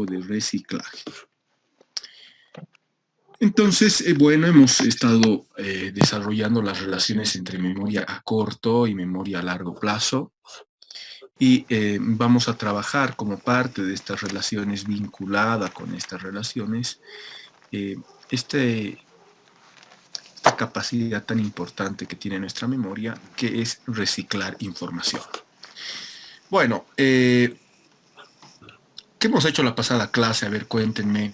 objetivo de reciclaje. Entonces, bueno, hemos estado desarrollando las relaciones entre memoria a corto y memoria a largo plazo y vamos a trabajar como parte de estas relaciones, vinculada con estas relaciones, eh, este, esta capacidad tan importante que tiene nuestra memoria, que es reciclar información. Bueno, ¿qué hemos hecho la pasada clase? A ver, cuéntenme.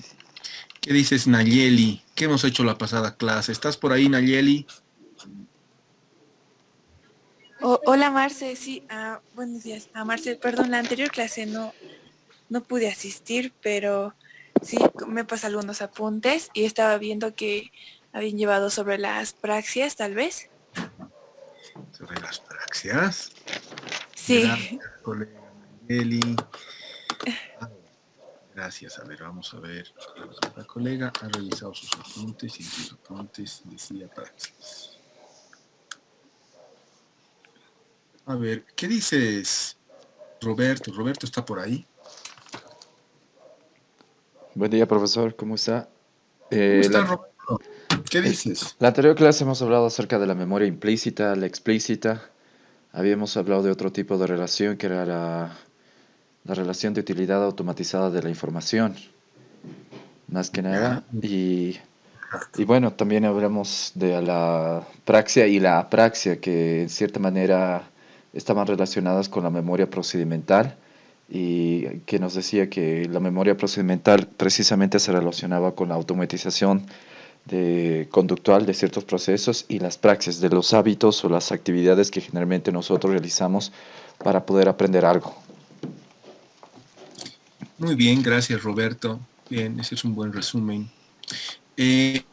¿Qué dices, Nayeli? ¿Qué hemos hecho la pasada clase? ¿Estás por ahí, Nayeli? Hola Marce, sí, buenos días. Marce, perdón, la anterior clase no pude asistir, pero sí me pasé algunos apuntes y estaba viendo que habían llevado sobre las praxias, tal vez. Sobre las praxias. Gracias, Sí. colega Nayeli. Ah, gracias. A ver, vamos a ver. La colega ha revisado sus apuntes y en sus apuntes decía praxis. A ver, ¿qué dices, Roberto? ¿Roberto está por ahí? Buen día, profesor, ¿cómo está? ¿Cómo Eh, está, la, Roberto? ¿Qué dices? la anterior clase hemos hablado acerca de la memoria implícita, la explícita. Habíamos hablado de otro tipo de relación que era la relación de utilidad automatizada de la información, más que Ya. nada. Y bueno, también hablamos de la praxia y la apraxia, que en cierta manera estaban relacionadas con la memoria procedimental y que nos decía que la memoria procedimental precisamente se relacionaba con la automatización conductual de ciertos procesos y las praxias de los hábitos o las actividades que generalmente nosotros realizamos para poder aprender algo. Muy bien, gracias, Roberto. Bien, ese es un buen resumen. Eh,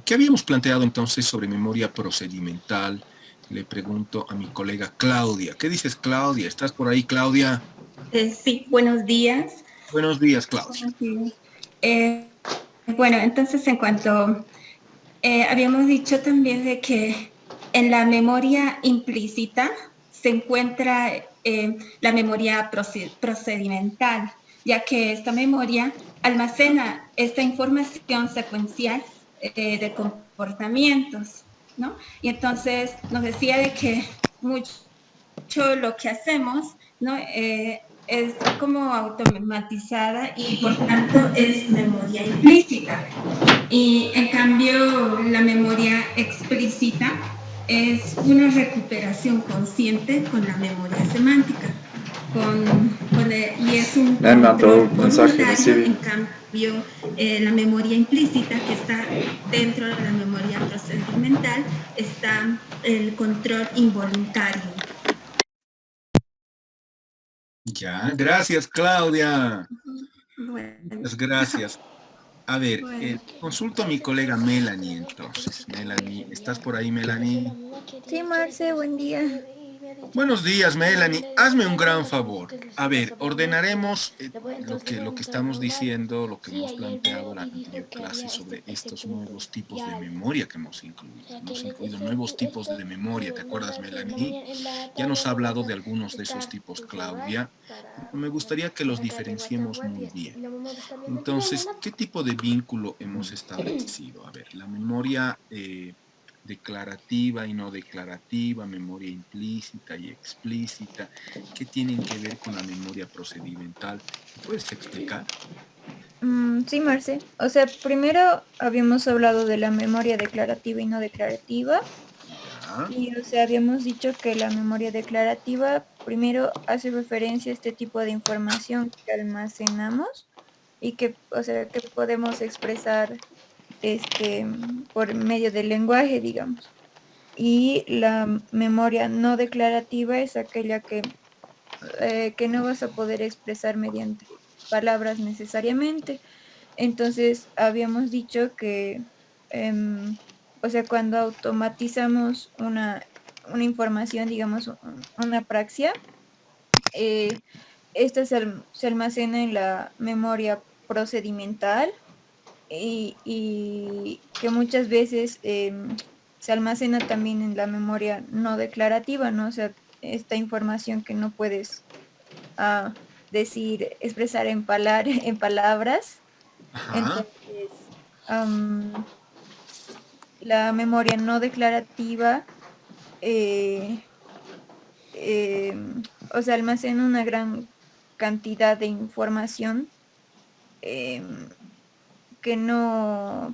¿Qué habíamos planteado entonces sobre memoria procedimental? Le pregunto a mi colega Claudia. ¿Qué dices, Claudia? ¿Estás por ahí, Claudia? Sí, buenos días. Buenos días, Claudia. Buenos días. Bueno, entonces en cuanto habíamos dicho también de que en la memoria implícita se encuentra la memoria procedimental, ya que esta memoria almacena esta información secuencial de comportamientos, ¿no? Y entonces nos decía de que mucho lo que hacemos, ¿no? Es como automatizada y por tanto es memoria implícita. Y en cambio la memoria explícita es una recuperación consciente con la memoria semántica. Y es un Me mandó control un mensaje, voluntario, recibí. en cambio la memoria implícita que está dentro de la memoria procedimental está el control involuntario. Ya, gracias, Claudia. Bueno, Muchas gracias. A ver, bueno. consulto a mi colega Melanie entonces. Melanie, ¿estás por ahí, Melanie? Sí, Marce, buen día. Buenos días, Melanie. Hazme un gran favor. A ver, ordenaremos lo que estamos diciendo, lo que hemos planteado en la anterior clase sobre estos nuevos tipos de memoria que hemos incluido. Hemos incluido nuevos tipos de memoria, ¿te acuerdas, Melanie? Ya nos ha hablado de algunos de esos tipos, Claudia, pero me gustaría que los diferenciemos muy bien. Entonces, ¿qué tipo de vínculo hemos establecido? A ver, la memoria declarativa y no declarativa, memoria implícita y explícita, ¿qué tienen que ver con la memoria procedimental? ¿Me puedes explicar? Sí, Marce. O sea, primero habíamos hablado de la memoria declarativa y no declarativa. Ya, Y, o sea, habíamos dicho que la memoria declarativa primero hace referencia a este tipo de información que almacenamos y que, o sea, que podemos expresar por medio del lenguaje, digamos. Y la memoria no declarativa es aquella que no vas a poder expresar mediante palabras necesariamente. Entonces, habíamos dicho que, o sea, cuando automatizamos una información, digamos, una praxia, eh, esta se almacena en la memoria procedimental y que muchas veces se almacena también en la memoria no declarativa, ¿no? O sea, esta información que no puedes decir, expresar en, en palabras. Ajá. Entonces, la memoria no declarativa, eh, o sea, almacena una gran cantidad de información em, que no,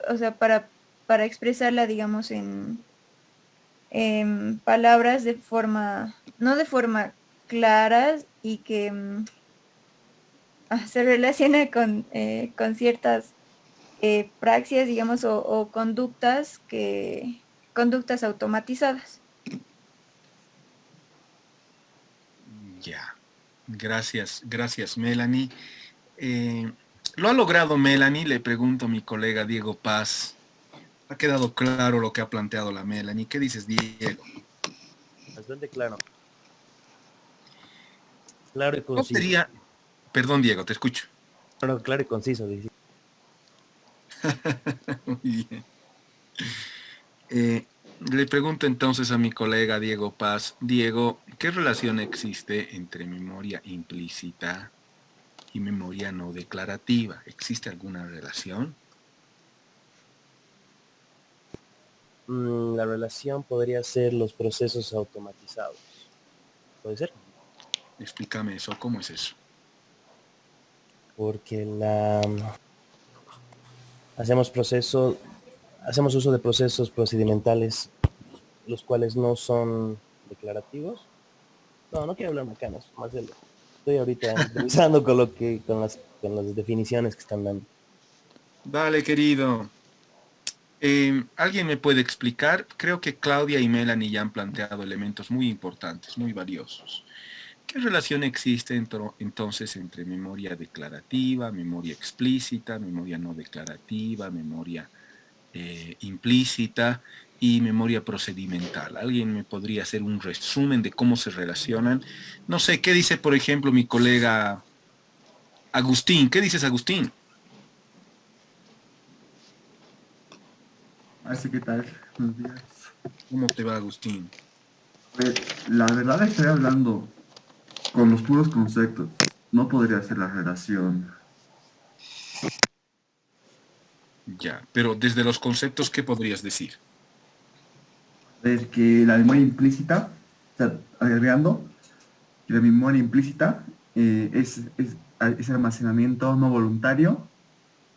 o sea, para expresarla, digamos, en palabras de forma, no de forma clara y que se relaciona con ciertas praxias, digamos, o conductas conductas automatizadas. Ya. Gracias, gracias, Melanie. Eh, ¿Lo ha logrado Melanie? Le pregunto a mi colega Diego Paz. ¿Ha quedado claro lo que ha planteado la Melanie? ¿Qué dices, Diego? Bastante claro. Claro y ¿Cómo conciso. sería? Perdón, Diego, te escucho. Claro, claro y conciso. Dice. Muy bien. Le pregunto entonces a mi colega Diego Paz. Diego, ¿qué relación existe entre memoria implícita y memoria no declarativa? ¿Existe alguna relación? La relación podría ser los procesos automatizados. ¿Puede ser? Explícame eso, ¿cómo es eso? Porque hacemos uso de procesos procedimentales, los cuales no son declarativos. No, no quiero hablar macanas, Marcelo. Estoy ahorita improvisando con las definiciones que están dando. Dale, querido. ¿Alguien me puede explicar? Creo que Claudia y Melanie ya han planteado elementos muy importantes, muy valiosos. ¿Qué relación existe entonces entre memoria declarativa, memoria explícita, memoria no declarativa, memoria implícita y memoria procedimental? ¿Alguien me podría hacer un resumen de cómo se relacionan? No sé, ¿qué dice, por ejemplo, mi colega Agustín? ¿Qué dices, Agustín? Así que tal, buenos días. ¿Cómo te va, Agustín? Pues, la verdad estoy hablando con los puros conceptos. No podría hacer la relación. Ya, pero desde los conceptos, ¿qué podrías decir? Es que la memoria implícita, o sea, agregando, que la memoria implícita es almacenamiento no voluntario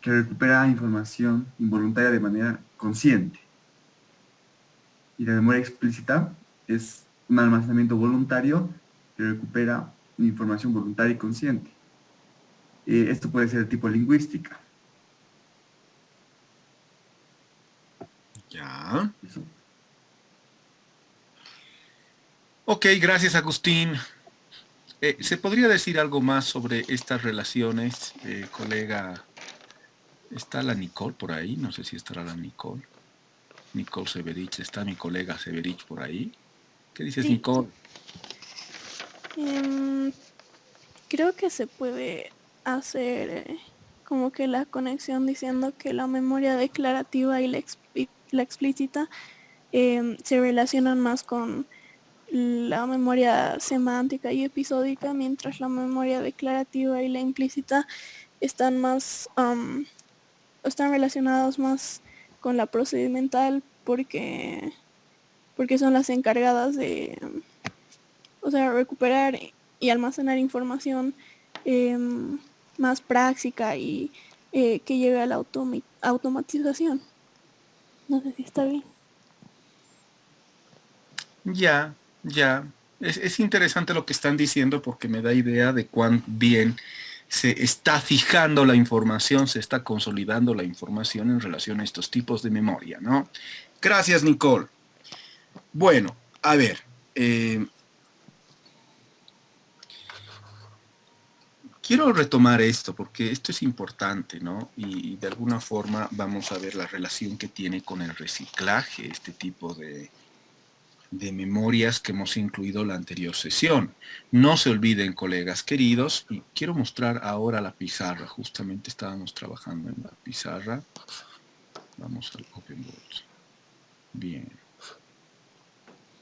que recupera información involuntaria de manera consciente. Y la memoria explícita es un almacenamiento voluntario que recupera información voluntaria y consciente. Esto puede ser de tipo lingüística. Ya. Eso. Ok, gracias, Agustín. ¿Se podría decir algo más sobre estas relaciones, colega? ¿Está la Nicole por ahí? No sé si estará la Nicole. Nicole Severich, ¿está mi colega Severich por ahí? ¿Qué dices, Sí, Nicole? em, creo que se puede hacer como que la conexión diciendo que la memoria declarativa y la explícita se relacionan más con la memoria semántica y episódica, mientras la memoria declarativa y la implícita están más, están relacionados más con la procedimental porque son las encargadas de, o sea, recuperar y almacenar información em, más práctica y que llegue a la automatización. No sé si está bien. Ya, ya. Es interesante lo que están diciendo porque me da idea de cuán bien se está fijando la información, se está consolidando la información en relación a estos tipos de memoria, ¿no? Gracias, Nicole. Bueno, a ver, quiero retomar esto porque esto es importante, ¿no? Y de alguna forma vamos a ver la relación que tiene con el reciclaje, este tipo de memorias que hemos incluido en la anterior sesión. No se olviden, colegas queridos, y quiero mostrar ahora la pizarra. Justamente estábamos trabajando en la pizarra. Vamos al Open Board. Bien.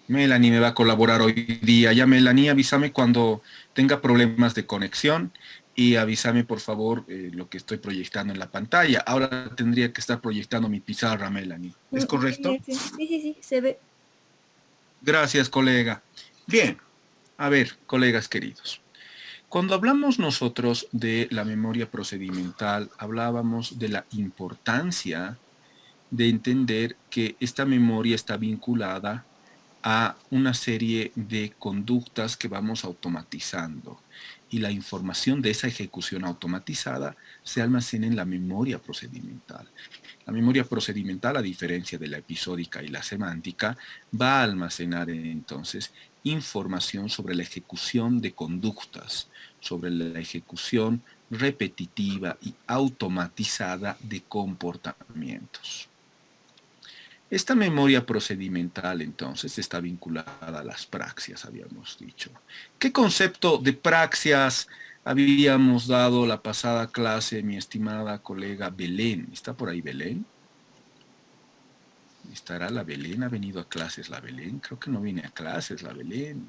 Melanie me va a colaborar hoy día. Ya, Melanie, avísame cuando tenga problemas de conexión y avísame, por favor, lo que estoy proyectando en la pantalla. Ahora tendría que estar proyectando mi pizarra, Melanie. ¿Es Muy correcto? bien, sí, sí, sí, sí, se ve. Gracias, colega. Bien, a ver, colegas queridos. Cuando hablamos nosotros de la memoria procedimental, hablábamos de la importancia de entender que esta memoria está vinculada a una serie de conductas que vamos automatizando y la información de esa ejecución automatizada se almacena en la memoria procedimental. La memoria procedimental, a diferencia de la episódica y la semántica, va a almacenar entonces información sobre la ejecución de conductas, sobre la ejecución repetitiva y automatizada de comportamientos. Esta memoria procedimental, entonces, está vinculada a las praxias, habíamos dicho. ¿Qué concepto de praxias habíamos dado la pasada clase, mi estimada colega Belén? ¿Está por ahí Belén? ¿Estará la Belén? ¿Ha venido a clases la Belén? Creo que no viene a clases la Belén.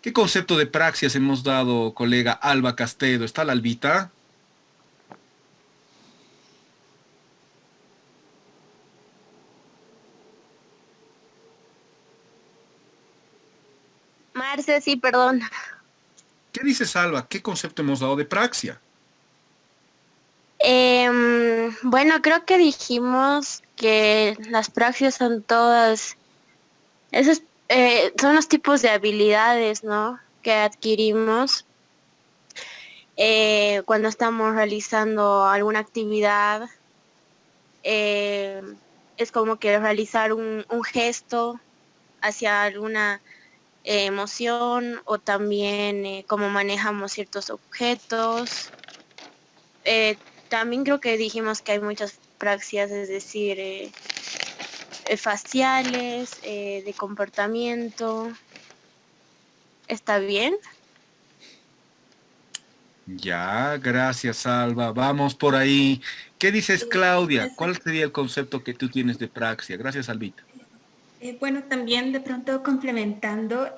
¿Qué concepto de praxias hemos dado, colega Alba Castedo? ¿Está la Albita? Marce, sí, perdón. ¿Qué dices, Alba? ¿Qué concepto hemos dado de praxia? Bueno, creo que dijimos que las praxias son todas, esos son los tipos de habilidades, ¿no? Que adquirimos cuando estamos realizando alguna actividad. Es como que realizar un gesto hacia alguna emoción o también cómo manejamos ciertos objetos. También creo que dijimos que hay muchas praxias, es decir, faciales, de comportamiento. ¿Está bien? Ya, gracias, Alba. Vamos por ahí. ¿Qué dices, Claudia? Eso. ¿Cuál sería el concepto que tú tienes de praxia? Gracias, Albita. Bueno, también de pronto complementando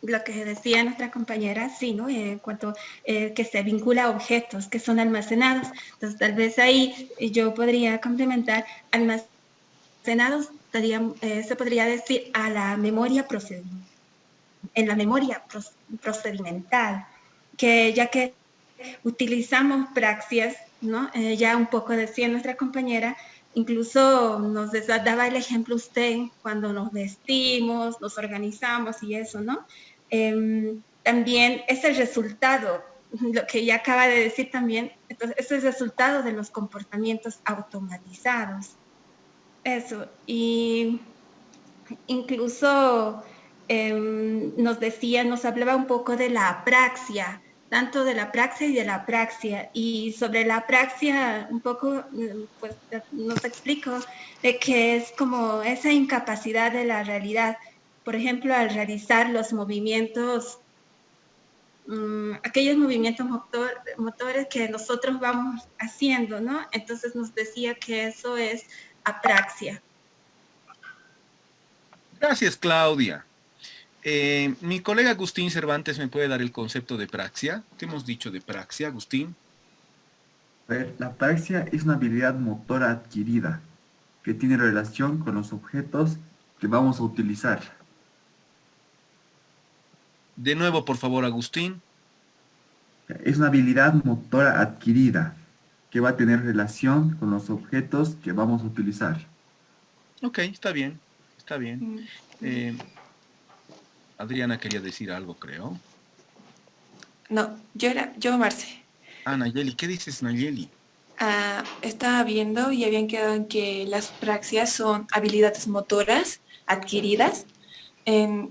lo que decía nuestra compañera, sí, ¿no? En cuanto que se vincula a objetos que son almacenados. Entonces, tal vez ahí yo podría complementar almacenados, se podría decir a la memoria procedimental, en la memoria procedimental, que ya que utilizamos praxias, ¿no? Ya un poco decía nuestra compañera, incluso nos daba el ejemplo usted cuando nos vestimos, nos organizamos y eso, ¿no? También es el resultado, lo que ya acaba de decir también, entonces es el resultado de los comportamientos automatizados. Eso, y incluso nos hablaba un poco de la apraxia, tanto de la apraxia y de la apraxia. Y sobre la apraxia, un poco, pues nos explicó de que es como esa incapacidad de la realidad. Por ejemplo, al realizar los movimientos, aquellos movimientos motores que nosotros vamos haciendo, ¿no? Entonces nos decía que eso es apraxia. Gracias, Claudia. Mi colega Agustín Cervantes me puede dar el concepto de praxia. ¿Qué hemos dicho de praxia, Agustín? A ver, la praxia es una habilidad motora adquirida que tiene relación con los objetos que vamos a utilizar. De nuevo, por favor, Agustín. Es una habilidad motora adquirida que va a tener relación con los objetos que vamos a utilizar. Ok, está bien, está bien. Adriana quería decir algo, creo. No, yo Marce. Ah, Nayeli, ¿qué dices, Nayeli? Estaba viendo y habían quedado en que las praxias son habilidades motoras adquiridas.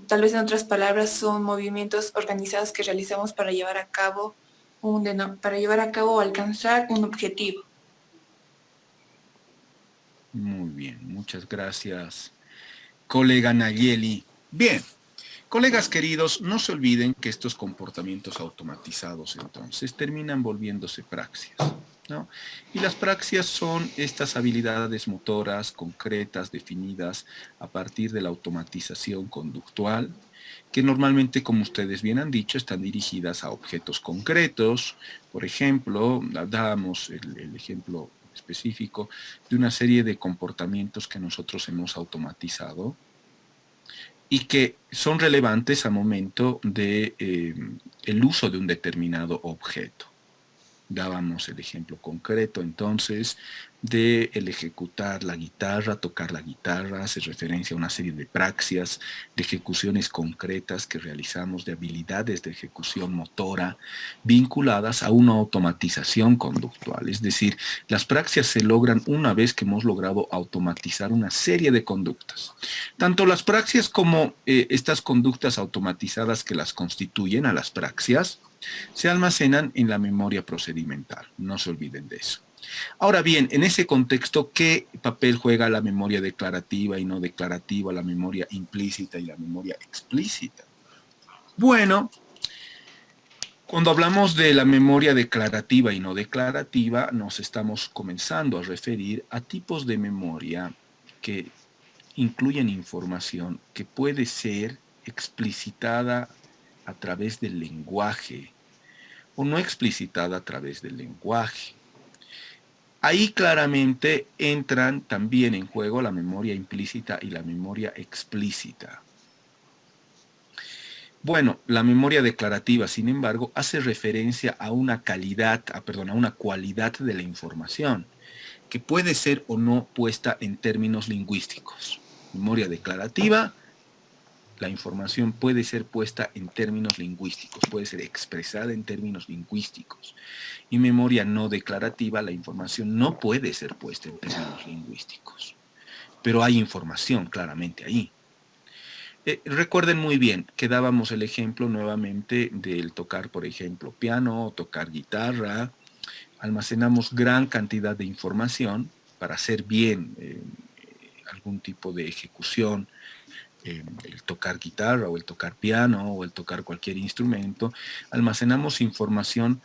Tal vez en otras palabras son movimientos organizados que realizamos para llevar a cabo o alcanzar un objetivo. Muy bien, muchas gracias, colega Nayeli. Bien, colegas queridos, no se olviden que estos comportamientos automatizados entonces terminan volviéndose praxias. ¿no? Y las praxias son estas habilidades motoras concretas, definidas a partir de la automatización conductual, que normalmente, como ustedes bien han dicho, están dirigidas a objetos concretos. Por ejemplo, dábamos el ejemplo específico de una serie de comportamientos que nosotros hemos automatizado y que son relevantes al momento de el uso de un determinado objeto. Dábamos el ejemplo concreto entonces de el ejecutar la guitarra, tocar la guitarra, hace referencia a una serie de praxias, de ejecuciones concretas que realizamos, de habilidades de ejecución motora vinculadas a una automatización conductual. Es decir, las praxias se logran una vez que hemos logrado automatizar una serie de conductas. Tanto las praxias como estas conductas automatizadas que las constituyen a las praxias, se almacenan en la memoria procedimental. No se olviden de eso. Ahora bien, en ese contexto, ¿qué papel juega la memoria declarativa y no declarativa, la memoria implícita y la memoria explícita? Bueno, cuando hablamos de la memoria declarativa y no declarativa, nos estamos comenzando a referir a tipos de memoria que incluyen información que puede ser explicitada a través del lenguaje o no explicitada a través del lenguaje. Ahí claramente entran también en juego la memoria implícita y la memoria explícita. Bueno, la memoria declarativa, sin embargo, hace referencia a una a una cualidad de la información que puede ser o no puesta en términos lingüísticos. Memoria declarativa, la información puede ser puesta en términos lingüísticos, puede ser expresada en términos lingüísticos. Y memoria no declarativa, la información no puede ser puesta en términos lingüísticos. Pero hay información claramente ahí. Recuerden muy bien que dábamos el ejemplo nuevamente del tocar, por ejemplo, piano o tocar guitarra. Almacenamos gran cantidad de información para hacer bien algún tipo de ejecución, el tocar guitarra o el tocar piano o el tocar cualquier instrumento. Almacenamos información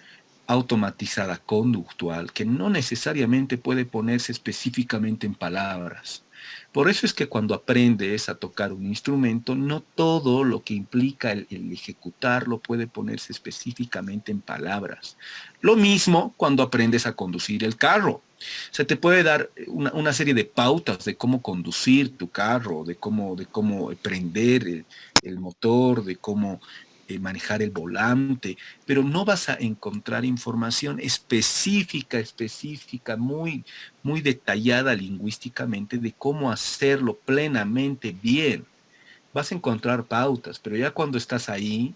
automatizada conductual que no necesariamente puede ponerse específicamente en palabras. Por eso es que cuando aprendes a tocar un instrumento, no todo lo que implica el ejecutarlo puede ponerse específicamente en palabras. Lo mismo cuando aprendes a conducir el carro. Se te puede dar una serie de pautas de cómo conducir tu carro, de cómo prender el motor, de cómo manejar el volante, pero no vas a encontrar información específica, muy detallada lingüísticamente de cómo hacerlo plenamente bien. Vas a encontrar pautas, pero ya cuando estás ahí,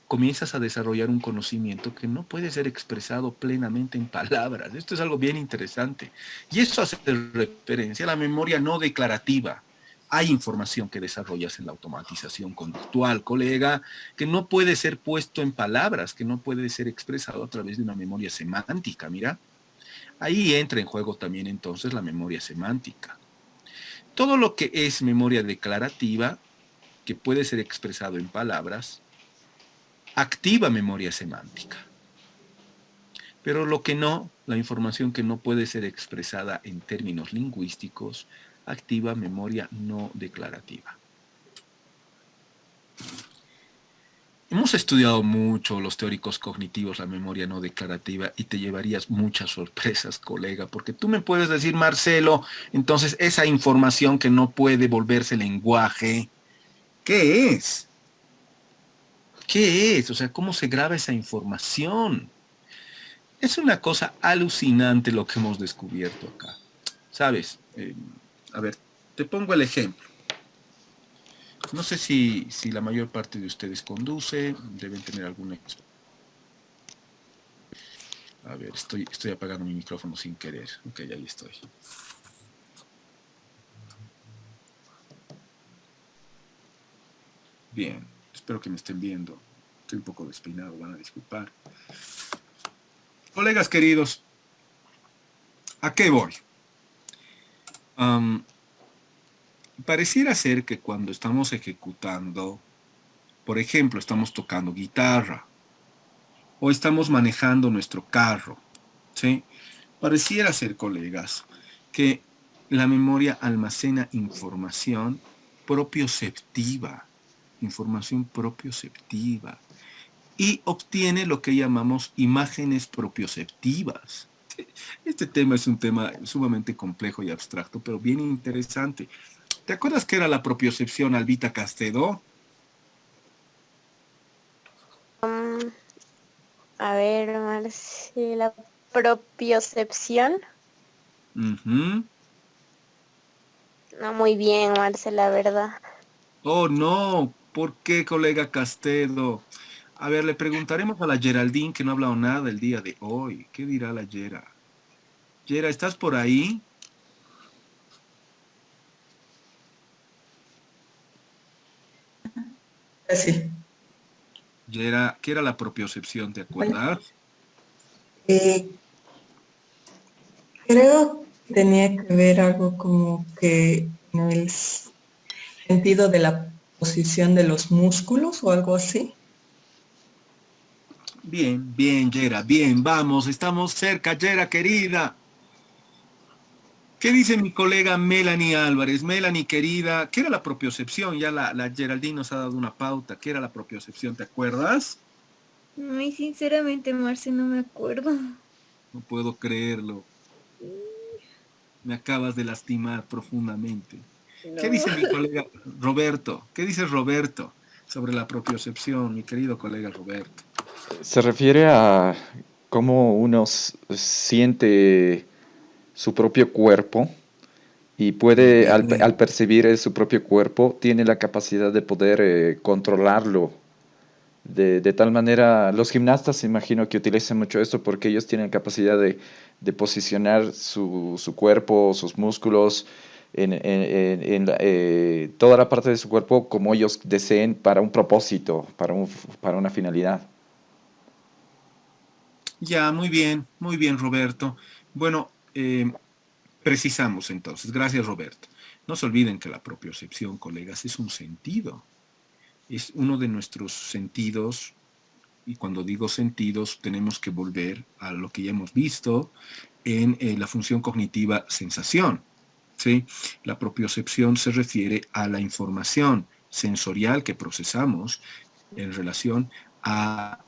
comienzas a desarrollar un conocimiento que no puede ser expresado plenamente en palabras. Esto es algo bien interesante. Y esto hace referencia a la memoria no declarativa. Hay información que desarrollas en la automatización conductual, colega, que no puede ser puesto en palabras, que no puede ser expresado a través de una memoria semántica, mira. Ahí entra en juego también entonces la memoria semántica. Todo lo que es memoria declarativa, que puede ser expresado en palabras, activa memoria semántica. Pero lo que no, la información que no puede ser expresada en términos lingüísticos, activa memoria no declarativa. Hemos estudiado mucho los teóricos cognitivos, la memoria no declarativa, y te llevarías muchas sorpresas, colega, porque tú me puedes decir, Marcelo, entonces esa información que no puede volverse lenguaje, ¿qué es? ¿Qué es? O sea, ¿cómo se graba esa información? Es una cosa alucinante lo que hemos descubierto acá. ¿Sabes? A ver, te pongo el ejemplo. No sé si la mayor parte de ustedes conduce, deben tener alguna... A ver, estoy apagando mi micrófono sin querer. Ok, ahí estoy. Bien, espero que me estén viendo. Estoy un poco despeinado, van a disculpar. Colegas queridos, ¿a qué voy? Pareciera ser que cuando estamos ejecutando, por ejemplo, estamos tocando guitarra o estamos manejando nuestro carro, ¿sí? Pareciera ser, colegas, que la memoria almacena información propioceptiva, y obtiene lo que llamamos imágenes propioceptivas. Este tema es un tema sumamente complejo y abstracto, pero bien interesante. ¿Te acuerdas qué era la propiocepción, Albita Castedo? A ver, Marce, la propiocepción. Ujú. No muy bien, Marce, la verdad. Oh, no. ¿Por qué, colega Castedo? A ver, le preguntaremos a la Geraldine, que no ha hablado nada el día de hoy. ¿Qué dirá la Gera? Gera, ¿estás por ahí? Sí. Gera, ¿qué era la propiocepción? ¿Te acuerdas? Eh, Creo que tenía que ver algo como que en el sentido de la posición de los músculos o algo así. Bien, bien, Gera, bien, vamos, estamos cerca, Gera, querida. ¿Qué dice mi colega Melanie Álvarez? Melanie, querida, ¿qué era la propiocepción? Ya la Geraldine nos ha dado una pauta. ¿Qué era la propiocepción? ¿Te acuerdas? Muy sinceramente, Marce, no me acuerdo. No puedo creerlo. Me acabas de lastimar profundamente. ¿Qué dice mi colega Roberto? ¿Qué dice Roberto sobre la propiocepción, mi querido colega Roberto? Se refiere a cómo uno siente su propio cuerpo y puede, al percibir su propio cuerpo, tiene la capacidad de poder controlarlo. De tal manera, los gimnastas imagino que utilizan mucho esto porque ellos tienen capacidad de posicionar su cuerpo, sus músculos, toda la parte de su cuerpo como ellos deseen para un propósito, para una finalidad. Ya, muy bien, Roberto. Bueno, precisamos entonces. Gracias, Roberto. No se olviden que la propiocepción, colegas, es un sentido. Es uno de nuestros sentidos, y cuando digo sentidos, tenemos que volver a lo que ya hemos visto en la función cognitiva sensación. ¿Sí? La propiocepción se refiere a la información sensorial que procesamos en relación a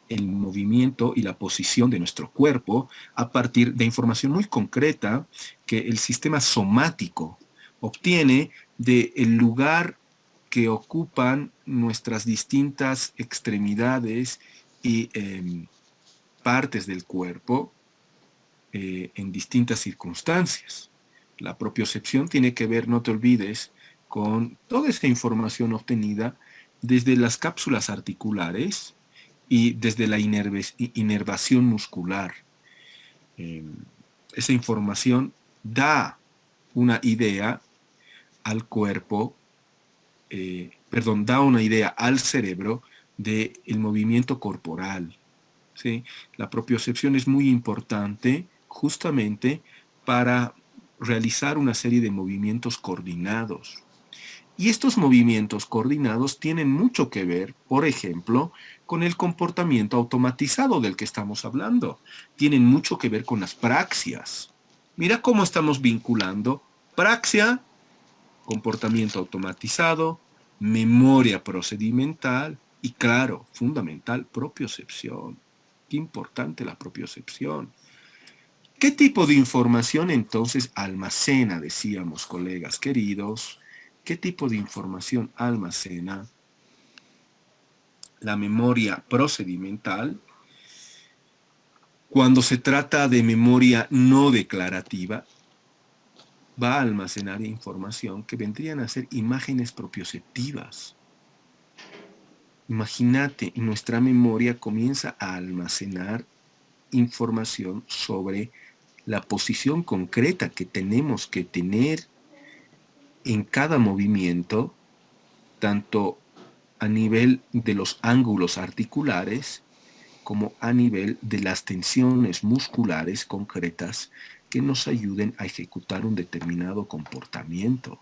el movimiento y la posición de nuestro cuerpo a partir de información muy concreta que el sistema somático obtiene del lugar que ocupan nuestras distintas extremidades y partes del cuerpo en distintas circunstancias. La propiocepción tiene que ver, no te olvides, con toda esta información obtenida desde las cápsulas articulares y desde la inervación muscular. Esa información da una idea al cuerpo, da una idea al cerebro del movimiento corporal. ¿Sí? La propiocepción es muy importante justamente para realizar una serie de movimientos coordinados. Y estos movimientos coordinados tienen mucho que ver, por ejemplo, con el comportamiento automatizado del que estamos hablando. Tienen mucho que ver con las praxias. Mira cómo estamos vinculando praxia, comportamiento automatizado, memoria procedimental y, claro, fundamental, propiocepción. Qué importante la propiocepción. ¿Qué tipo de información entonces almacena, decíamos, colegas queridos? ¿Qué tipo de información almacena la memoria procedimental? Cuando se trata de memoria no declarativa, va a almacenar información que vendrían a ser imágenes propioceptivas. Imagínate, nuestra memoria comienza a almacenar información sobre la posición concreta que tenemos que tener en cada movimiento, tanto a nivel de los ángulos articulares como a nivel de las tensiones musculares concretas que nos ayuden a ejecutar un determinado comportamiento.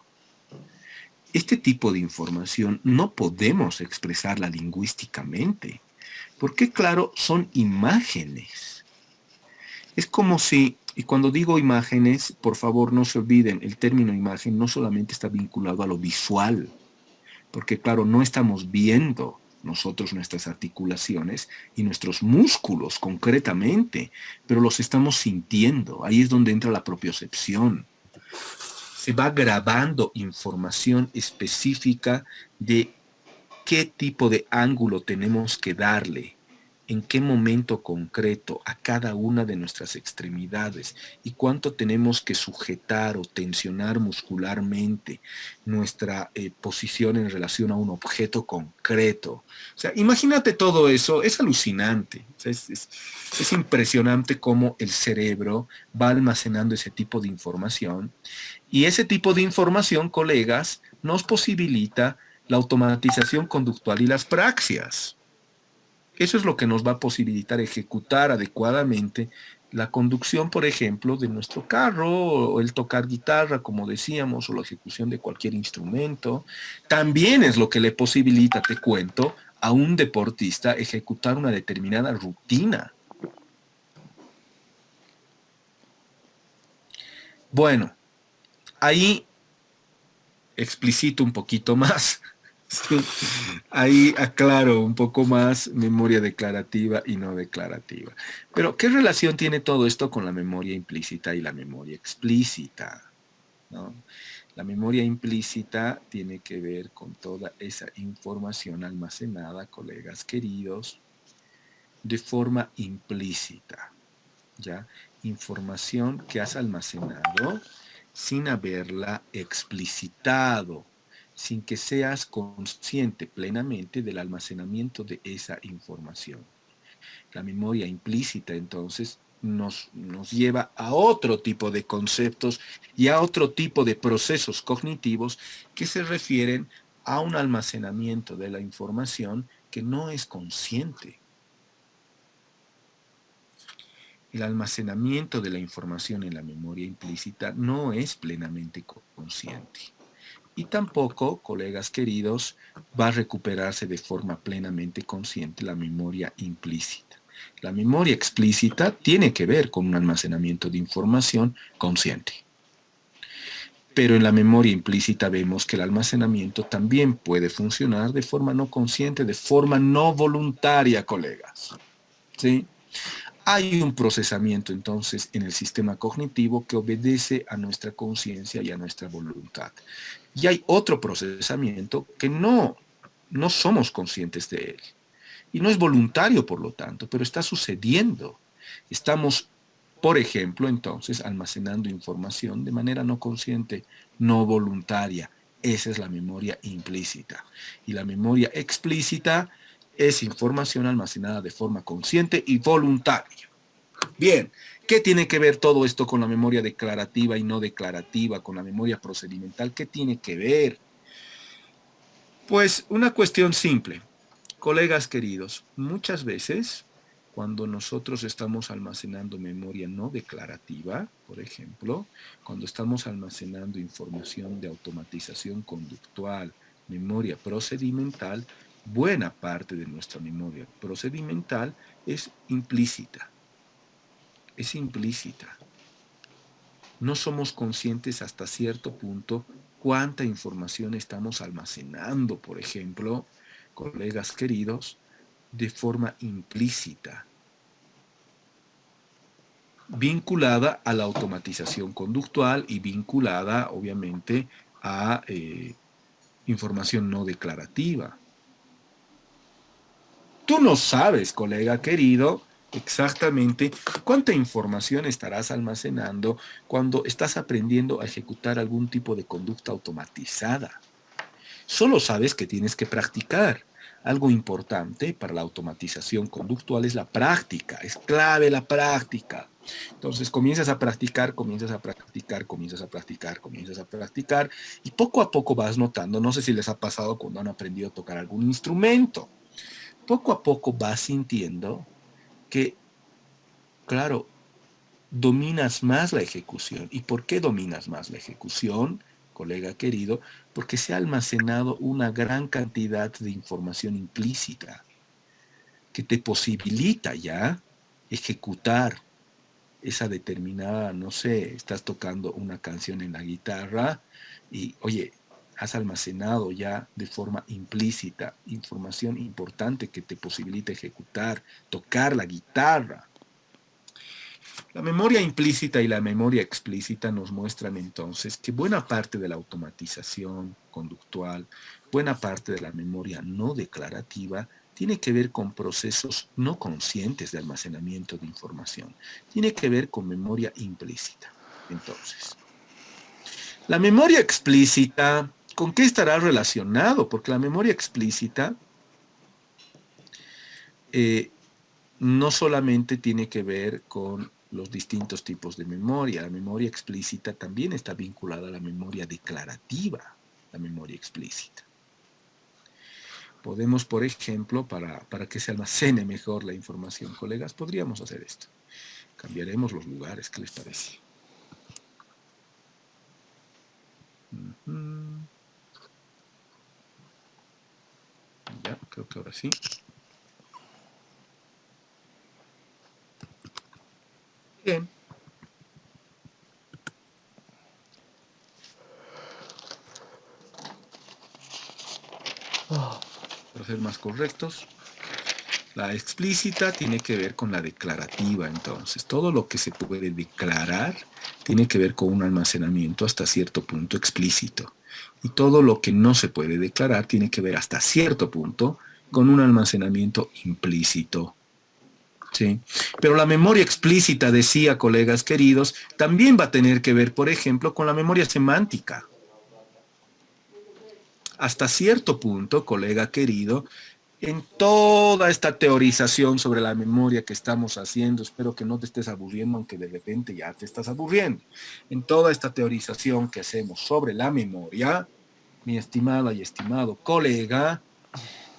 Este tipo de información no podemos expresarla lingüísticamente, porque claro, son imágenes. Es como si, y cuando digo imágenes, por favor no se olviden, el término imagen no solamente está vinculado a lo visual, porque claro, no estamos viendo nosotros nuestras articulaciones y nuestros músculos concretamente, pero los estamos sintiendo. Ahí es donde entra la propiocepción. Se va grabando información específica de qué tipo de ángulo tenemos que darle, en qué momento concreto a cada una de nuestras extremidades y cuánto tenemos que sujetar o tensionar muscularmente nuestra posición en relación a un objeto concreto. O sea, imagínate todo eso, es alucinante. O sea, es impresionante cómo el cerebro va almacenando ese tipo de información y ese tipo de información, colegas, nos posibilita la automatización conductual y las praxias. Eso es lo que nos va a posibilitar ejecutar adecuadamente la conducción, por ejemplo, de nuestro carro, o el tocar guitarra, como decíamos, o la ejecución de cualquier instrumento. También es lo que le posibilita, te cuento, a un deportista ejecutar una determinada rutina. Bueno, ahí explicito un poquito más. Sí, ahí aclaro un poco más memoria declarativa y no declarativa. Pero, ¿qué relación tiene todo esto con la memoria implícita y la memoria explícita? ¿No? La memoria implícita tiene que ver con toda esa información almacenada, colegas queridos, de forma implícita, ¿ya? Información que has almacenado sin haberla explicitado, sin que seas consciente plenamente del almacenamiento de esa información. La memoria implícita, entonces, nos lleva a otro tipo de conceptos y a otro tipo de procesos cognitivos que se refieren a un almacenamiento de la información que no es consciente. El almacenamiento de la información en la memoria implícita no es plenamente consciente. Y tampoco, colegas queridos, va a recuperarse de forma plenamente consciente la memoria implícita. La memoria explícita tiene que ver con un almacenamiento de información consciente. Pero en la memoria implícita vemos que el almacenamiento también puede funcionar de forma no consciente, de forma no voluntaria, colegas. ¿Sí? Hay un procesamiento entonces en el sistema cognitivo que obedece a nuestra conciencia y a nuestra voluntad. Y hay otro procesamiento que no somos conscientes de él. Y no es voluntario, por lo tanto, pero está sucediendo. Estamos, por ejemplo, entonces, almacenando información de manera no consciente, no voluntaria. Esa es la memoria implícita. Y la memoria explícita es información almacenada de forma consciente y voluntaria. Bien, ¿qué tiene que ver todo esto con la memoria declarativa y no declarativa, con la memoria procedimental? ¿Qué tiene que ver? Pues una cuestión simple. Colegas queridos, muchas veces cuando nosotros estamos almacenando memoria no declarativa, por ejemplo, cuando estamos almacenando información de automatización conductual, memoria procedimental, buena parte de nuestra memoria procedimental es implícita. Es implícita. No somos conscientes hasta cierto punto cuánta información estamos almacenando, por ejemplo, colegas queridos, de forma implícita, vinculada a la automatización conductual y vinculada, obviamente, a información no declarativa. Tú no sabes, colega querido, exactamente cuánta información estarás almacenando cuando estás aprendiendo a ejecutar algún tipo de conducta automatizada. Solo sabes que tienes que practicar. Algo importante para la automatización conductual es la práctica. Es clave la práctica. Entonces comienzas a practicar, y poco a poco vas notando, no sé si les ha pasado cuando han aprendido a tocar algún instrumento, poco a poco vas sintiendo que, claro, dominas más la ejecución. ¿Y por qué dominas más la ejecución, colega querido? Porque se ha almacenado una gran cantidad de información implícita que te posibilita ya ejecutar esa determinada, no sé, estás tocando una canción en la guitarra y, oye, has almacenado ya de forma implícita información importante que te posibilita ejecutar, tocar la guitarra. La memoria implícita y la memoria explícita nos muestran entonces que buena parte de la automatización conductual, buena parte de la memoria no declarativa, tiene que ver con procesos no conscientes de almacenamiento de información. Tiene que ver con memoria implícita. Entonces, la memoria explícita, ¿con qué estará relacionado? Porque la memoria explícita no solamente tiene que ver con los distintos tipos de memoria. La memoria explícita también está vinculada a la memoria declarativa, la memoria explícita. Podemos, por ejemplo, para que se almacene mejor la información, colegas, podríamos hacer esto. Cambiaremos los lugares, ¿qué les parece? Ya, creo que ahora sí. Bien. Para ser más correctos, la explícita tiene que ver con la declarativa, entonces. Todo lo que se puede declarar tiene que ver con un almacenamiento hasta cierto punto explícito. Y todo lo que no se puede declarar tiene que ver hasta cierto punto con un almacenamiento implícito. ¿Sí? Pero la memoria explícita, decía, colegas queridos, también va a tener que ver, por ejemplo, con la memoria semántica. Hasta cierto punto, colega querido, en toda esta teorización sobre la memoria que estamos haciendo, espero que no te estés aburriendo, aunque de repente ya te estás aburriendo. En toda esta teorización que hacemos sobre la memoria, mi estimada y estimado colega,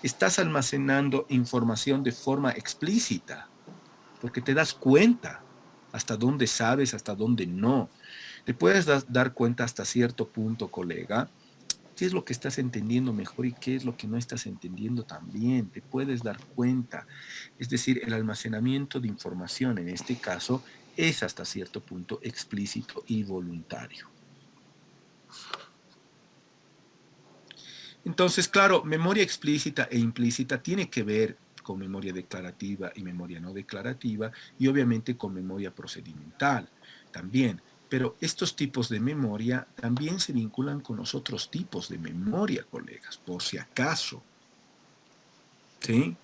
estás almacenando información de forma explícita, porque te das cuenta hasta dónde sabes, hasta dónde no. Te puedes dar cuenta hasta cierto punto, colega, qué es lo que estás entendiendo mejor y qué es lo que no estás entendiendo también. Te puedes dar cuenta. Es decir, el almacenamiento de información, en este caso, es hasta cierto punto explícito y voluntario. Entonces, claro, memoria explícita e implícita tiene que ver con memoria declarativa y memoria no declarativa, y obviamente con memoria procedimental también. Pero estos tipos de memoria también se vinculan con los otros tipos de memoria, colegas, por si acaso. ¿Sí?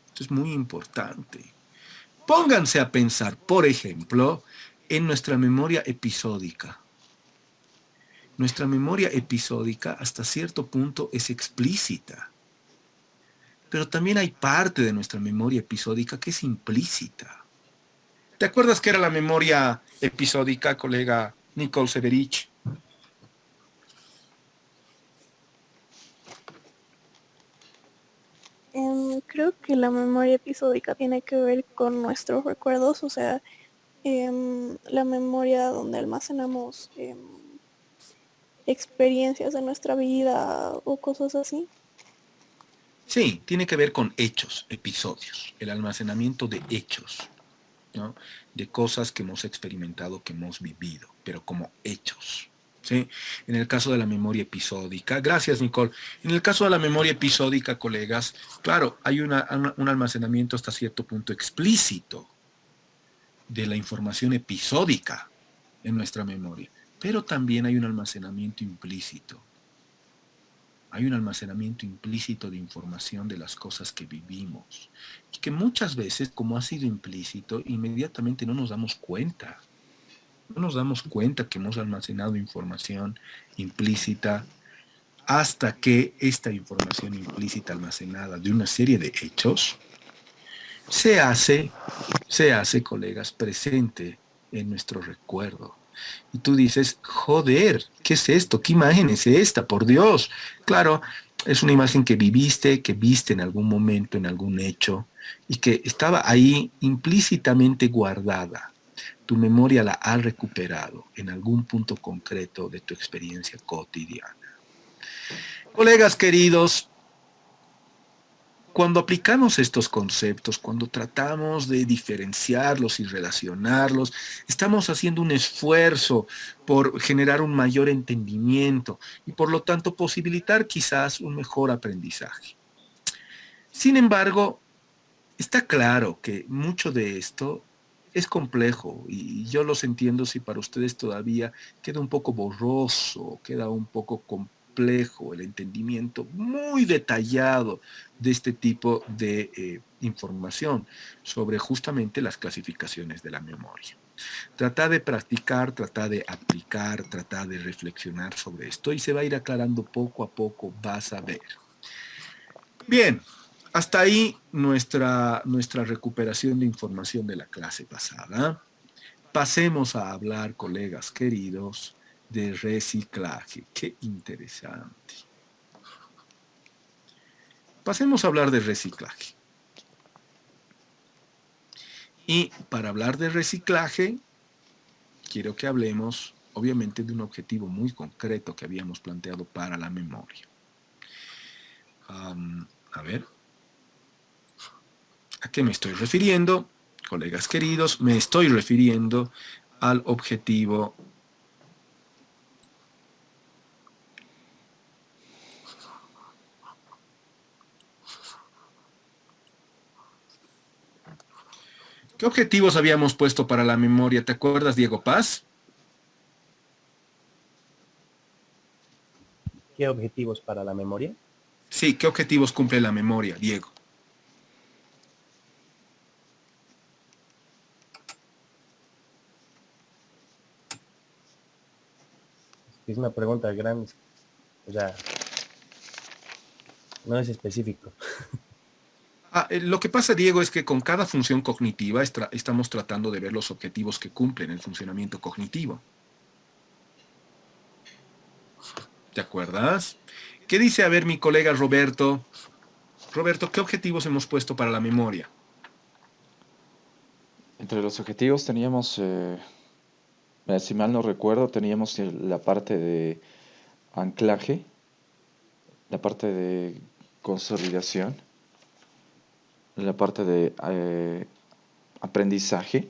Esto es muy importante. Pónganse a pensar, por ejemplo, en nuestra memoria episódica. Nuestra memoria episódica hasta cierto punto es explícita. Pero también hay parte de nuestra memoria episódica que es implícita. ¿Te acuerdas qué era la memoria episódica, colega Nicole Severich? Creo que la memoria episódica tiene que ver con nuestros recuerdos, o sea, la memoria donde almacenamos experiencias de nuestra vida o cosas así. Sí, tiene que ver con hechos, episodios, el almacenamiento de hechos, ¿no? De cosas que hemos experimentado, que hemos vivido, pero como hechos. ¿Sí? En el caso de la memoria episódica, gracias Nicole, en el caso de la memoria episódica, colegas, claro, hay un almacenamiento hasta cierto punto explícito de la información episódica en nuestra memoria, pero también hay un almacenamiento implícito. Hay un almacenamiento implícito de información de las cosas que vivimos y que muchas veces, como ha sido implícito, inmediatamente no nos damos cuenta. No nos damos cuenta que hemos almacenado información implícita hasta que esta información implícita almacenada de una serie de hechos se hace, colegas, presente en nuestro recuerdo. Y tú dices, joder, ¿qué es esto? ¿Qué imagen es esta? Por Dios. Claro, es una imagen que viviste, que viste en algún momento, en algún hecho, y que estaba ahí implícitamente guardada. Tu memoria la ha recuperado en algún punto concreto de tu experiencia cotidiana. Colegas queridos, cuando aplicamos estos conceptos, cuando tratamos de diferenciarlos y relacionarlos, estamos haciendo un esfuerzo por generar un mayor entendimiento y por lo tanto posibilitar quizás un mejor aprendizaje. Sin embargo, está claro que mucho de esto es complejo y yo los entiendo si para ustedes todavía queda un poco borroso, queda un poco complejo el entendimiento muy detallado de este tipo de información sobre justamente las clasificaciones de la memoria. Trata de practicar, trata de aplicar, trata de reflexionar sobre esto y se va a ir aclarando poco a poco, vas a ver. Bien, hasta ahí nuestra recuperación de información de la clase pasada. Pasemos a hablar, colegas queridos, de reciclaje. Qué interesante. Pasemos a hablar de reciclaje. Y para hablar de reciclaje, quiero que hablemos, obviamente, de un objetivo muy concreto que habíamos planteado para la memoria. A ver. ¿A qué me estoy refiriendo? Colegas queridos, me estoy refiriendo al objetivo ¿Qué objetivos habíamos puesto para la memoria? ¿Te acuerdas, Diego Paz? ¿Qué objetivos para la memoria? Sí, ¿qué objetivos cumple la memoria, Diego? Es una pregunta grande. O sea, no es específico. Lo que pasa, Diego, es que con cada función cognitiva estamos tratando de ver los objetivos que cumplen el funcionamiento cognitivo. ¿Te acuerdas? ¿Qué dice, a ver, mi colega Roberto? Roberto, ¿qué objetivos hemos puesto para la memoria? Entre los objetivos teníamos, si mal no recuerdo, teníamos la parte de anclaje, la parte de consolidación, la parte de aprendizaje,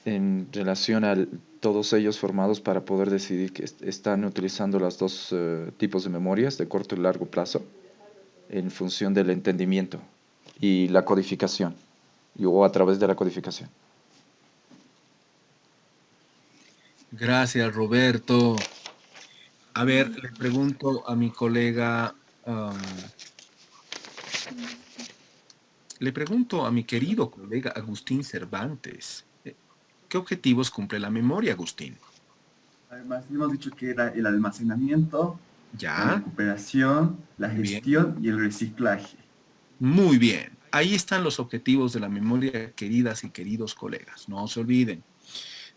en relación a todos ellos formados para poder decidir que están utilizando los dos tipos de memorias de corto y largo plazo en función del entendimiento y la codificación, o a través de la codificación. Gracias, Roberto. A ver, le pregunto a mi colega, le pregunto a mi querido colega Agustín Cervantes, ¿qué objetivos cumple la memoria, Agustín? Además, hemos dicho que era el almacenamiento, la Ya, recuperación, la muy bien. gestión y el reciclaje. Muy bien. Ahí están los objetivos de la memoria, queridas y queridos colegas. No se olviden.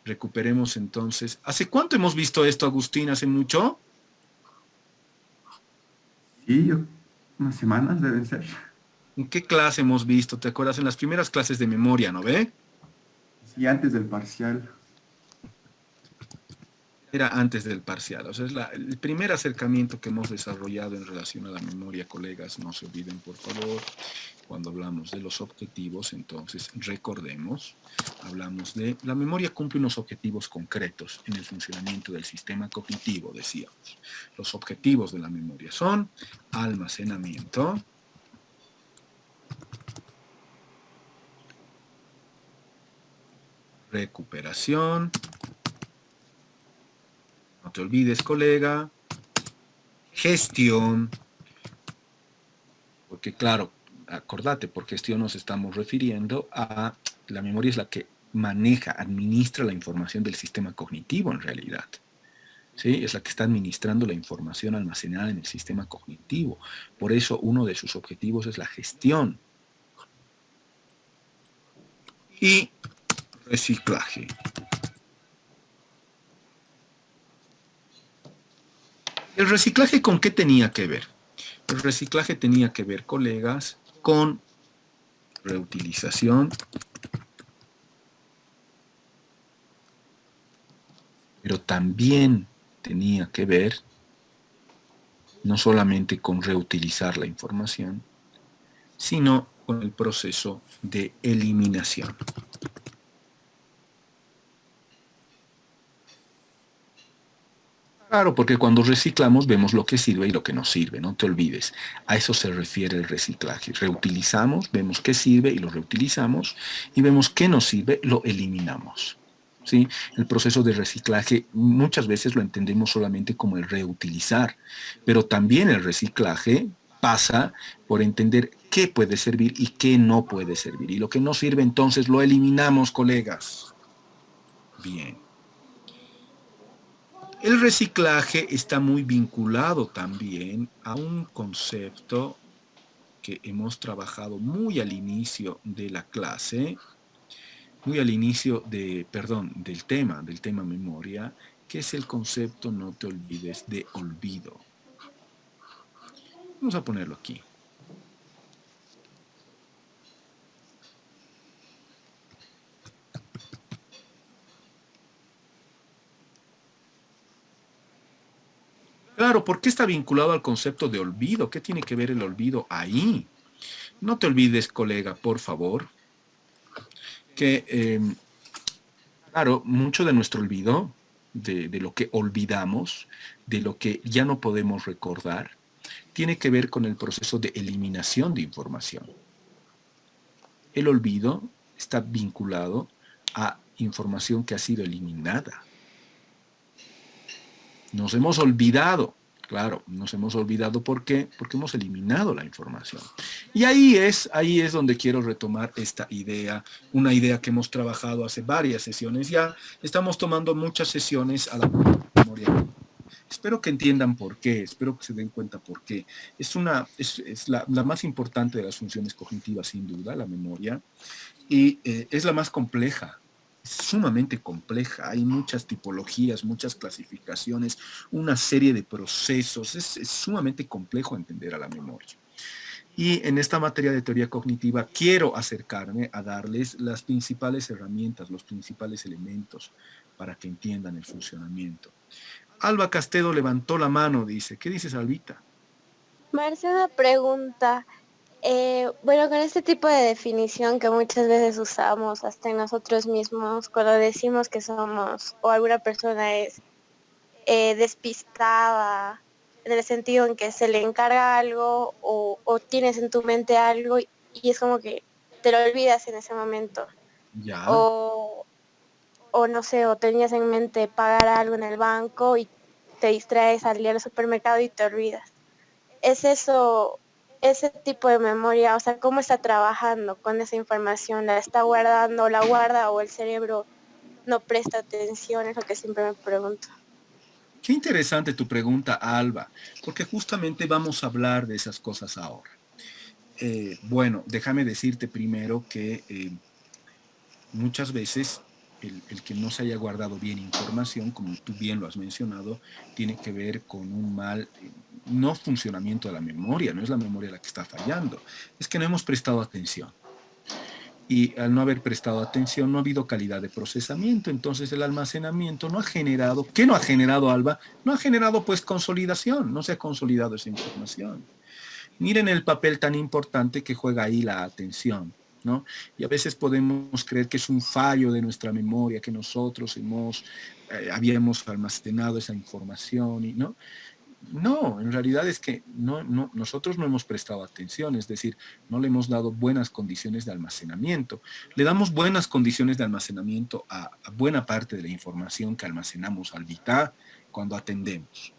Recuperemos entonces. ¿Hace cuánto hemos visto esto, Agustín? ¿Hace mucho? Sí, unas semanas deben ser. ¿En qué clase hemos visto? ¿Te acuerdas? En las primeras clases de memoria, ¿no ve? Sí, antes del parcial. Era antes del parcial. O sea, es el primer acercamiento que hemos desarrollado en relación a la memoria, colegas. No se olviden, por favor. Cuando hablamos de los objetivos, entonces recordemos, hablamos de la memoria cumple unos objetivos concretos en el funcionamiento del sistema cognitivo, decíamos. Los objetivos de la memoria son almacenamiento, recuperación, no te olvides, colega, gestión, porque claro, acordate, por gestión nos estamos refiriendo a la memoria es la que maneja, administra la información del sistema cognitivo en realidad. ¿Sí? Es la que está administrando la información almacenada en el sistema cognitivo. Por eso uno de sus objetivos es la gestión. Y reciclaje. ¿El reciclaje con qué tenía que ver? El reciclaje tenía que ver, colegas, con reutilización, pero también tenía que ver no solamente con reutilizar la información, sino con el proceso de eliminación. Claro, porque cuando reciclamos vemos lo que sirve y lo que no sirve, no te olvides. A eso se refiere el reciclaje. Reutilizamos, vemos qué sirve y lo reutilizamos, y vemos qué no sirve, lo eliminamos. ¿Sí? El proceso de reciclaje muchas veces lo entendemos solamente como el reutilizar, pero también el reciclaje pasa por entender qué puede servir y qué no puede servir. Y lo que no sirve entonces lo eliminamos, colegas. Bien. El reciclaje está muy vinculado también a un concepto que hemos trabajado muy al inicio de la clase, muy al inicio del tema memoria, que es el concepto, no te olvides, de olvido. Vamos a ponerlo aquí. Claro, ¿por qué está vinculado al concepto de olvido? ¿Qué tiene que ver el olvido ahí? No te olvides, colega, por favor, que, claro, mucho de nuestro olvido, de lo que olvidamos, de lo que ya no podemos recordar, tiene que ver con el proceso de eliminación de información. El olvido está vinculado a información que ha sido eliminada. Nos hemos olvidado, claro, nos hemos olvidado, ¿por qué? Porque hemos eliminado la información. Y ahí es donde quiero retomar esta idea, una idea que hemos trabajado hace varias sesiones ya. Estamos tomando muchas sesiones a la memoria. Espero que entiendan por qué, espero que se den cuenta por qué. Es la más importante de las funciones cognitivas, sin duda, la memoria, y es la más compleja. Es sumamente compleja, hay muchas tipologías, muchas clasificaciones, una serie de procesos, es sumamente complejo entender a la memoria. Y en esta materia de teoría cognitiva quiero acercarme a darles las principales herramientas, los principales elementos para que entiendan el funcionamiento. Alba Castedo levantó la mano, dice. ¿Qué dices, Albita? Marce, una pregunta. Bueno, con este tipo de definición que muchas veces usamos hasta en nosotros mismos, cuando decimos que somos o alguna persona es despistada, en el sentido en que se le encarga algo o tienes en tu mente algo y es como que te lo olvidas en ese momento. Ya. O no sé, o tenías en mente pagar algo en el banco y te distraes al ir al supermercado y te olvidas. ¿Es eso, ese tipo de memoria? O sea, ¿cómo está trabajando con esa información? ¿La está guardando, la guarda o el cerebro no presta atención? Es lo que siempre me pregunto. Qué interesante tu pregunta, Alba, porque justamente vamos a hablar de esas cosas ahora. Bueno, déjame decirte primero que muchas veces el que no se haya guardado bien información, como tú bien lo has mencionado, tiene que ver con un mal no funcionamiento de la memoria, no es la memoria la que está fallando, es que no hemos prestado atención. Y al no haber prestado atención no ha habido calidad de procesamiento, entonces el almacenamiento no ha generado, ¿qué no ha generado, Alba? No ha generado pues consolidación, no se ha consolidado esa información. Miren el papel tan importante que juega ahí la atención, ¿no? Y a veces podemos creer que es un fallo de nuestra memoria, que nosotros habíamos almacenado esa información, y ¿no? No, en realidad es que nosotros no hemos prestado atención, es decir, no le hemos dado buenas condiciones de almacenamiento. Le damos buenas condiciones de almacenamiento a buena parte de la información que almacenamos, Albita, cuando atendemos,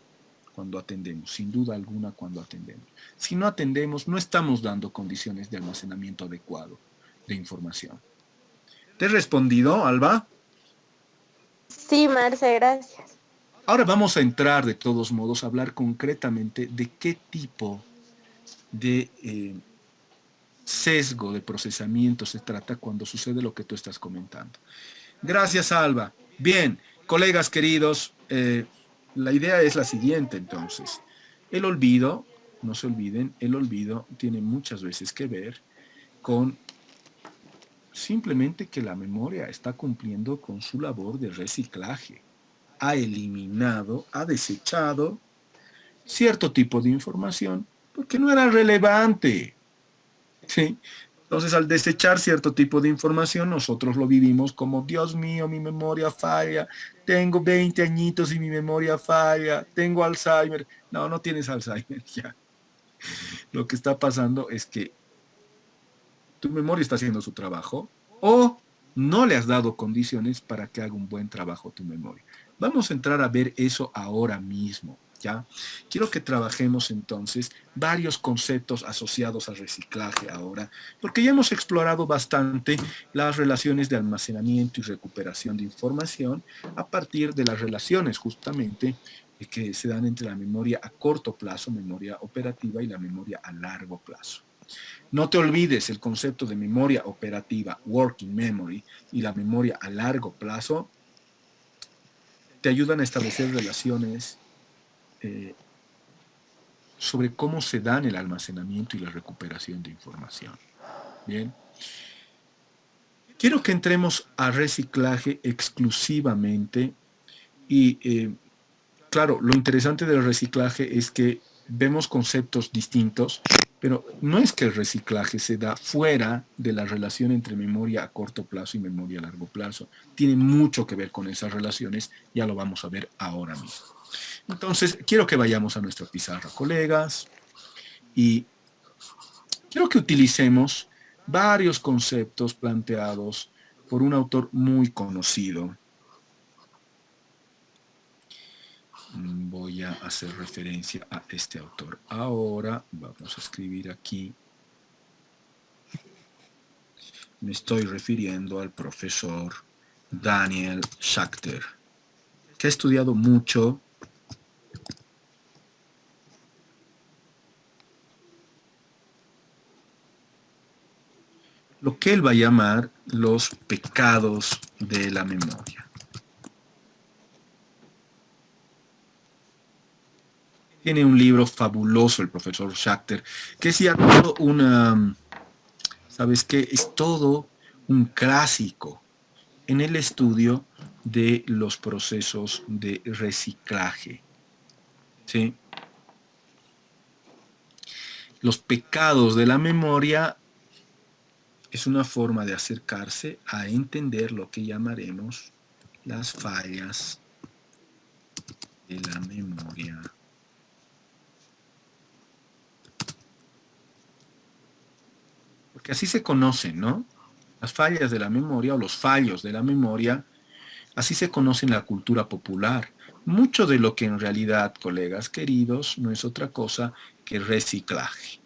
sin duda alguna cuando atendemos. Si no atendemos, no estamos dando condiciones de almacenamiento adecuado de información. ¿Te he respondido, Alba? Sí, Marce, gracias. Ahora vamos a entrar, de todos modos, a hablar concretamente de qué tipo de sesgo de procesamiento se trata cuando sucede lo que tú estás comentando. Gracias, Alba. Bien, colegas queridos, la idea es la siguiente, entonces. El olvido, no se olviden, el olvido tiene muchas veces que ver con simplemente que la memoria está cumpliendo con su labor de reciclaje. Ha eliminado, ha desechado cierto tipo de información porque no era relevante. ¿Sí? Entonces, al desechar cierto tipo de información, nosotros lo vivimos como, Dios mío, mi memoria falla, tengo 20 añitos y mi memoria falla, tengo Alzheimer. No, no tienes Alzheimer, ya. Lo que está pasando es que tu memoria está haciendo su trabajo o no le has dado condiciones para que haga un buen trabajo tu memoria. Vamos a entrar a ver eso ahora mismo, ¿ya? Quiero que trabajemos entonces varios conceptos asociados al reciclaje ahora, porque ya hemos explorado bastante las relaciones de almacenamiento y recuperación de información a partir de las relaciones justamente que se dan entre la memoria a corto plazo, memoria operativa, y la memoria a largo plazo. No te olvides el concepto de memoria operativa, working memory, y la memoria a largo plazo te ayudan a establecer relaciones sobre cómo se dan el almacenamiento y la recuperación de información. Bien. Quiero que entremos a reciclaje exclusivamente y, claro, lo interesante del reciclaje es que vemos conceptos distintos, pero no es que el reciclaje se da fuera de la relación entre memoria a corto plazo y memoria a largo plazo. Tiene mucho que ver con esas relaciones, ya lo vamos a ver ahora mismo. Entonces, quiero que vayamos a nuestra pizarra, colegas, y quiero que utilicemos varios conceptos planteados por un autor muy conocido. Voy a hacer referencia a este autor. Ahora vamos a escribir aquí. Me estoy refiriendo al profesor Daniel Schachter, que ha estudiado mucho lo que él va a llamar los pecados de la memoria. Tiene un libro fabuloso el profesor Schachter, que es ya todo una, ¿sabes qué? Es todo un clásico en el estudio de los procesos de reciclaje. ¿Sí? Los pecados de la memoria es una forma de acercarse a entender lo que llamaremos las fallas de la memoria. Porque así se conocen, ¿no? Las fallas de la memoria o los fallos de la memoria, así se conoce en la cultura popular. Mucho de lo que en realidad, colegas queridos, no es otra cosa que reciclaje.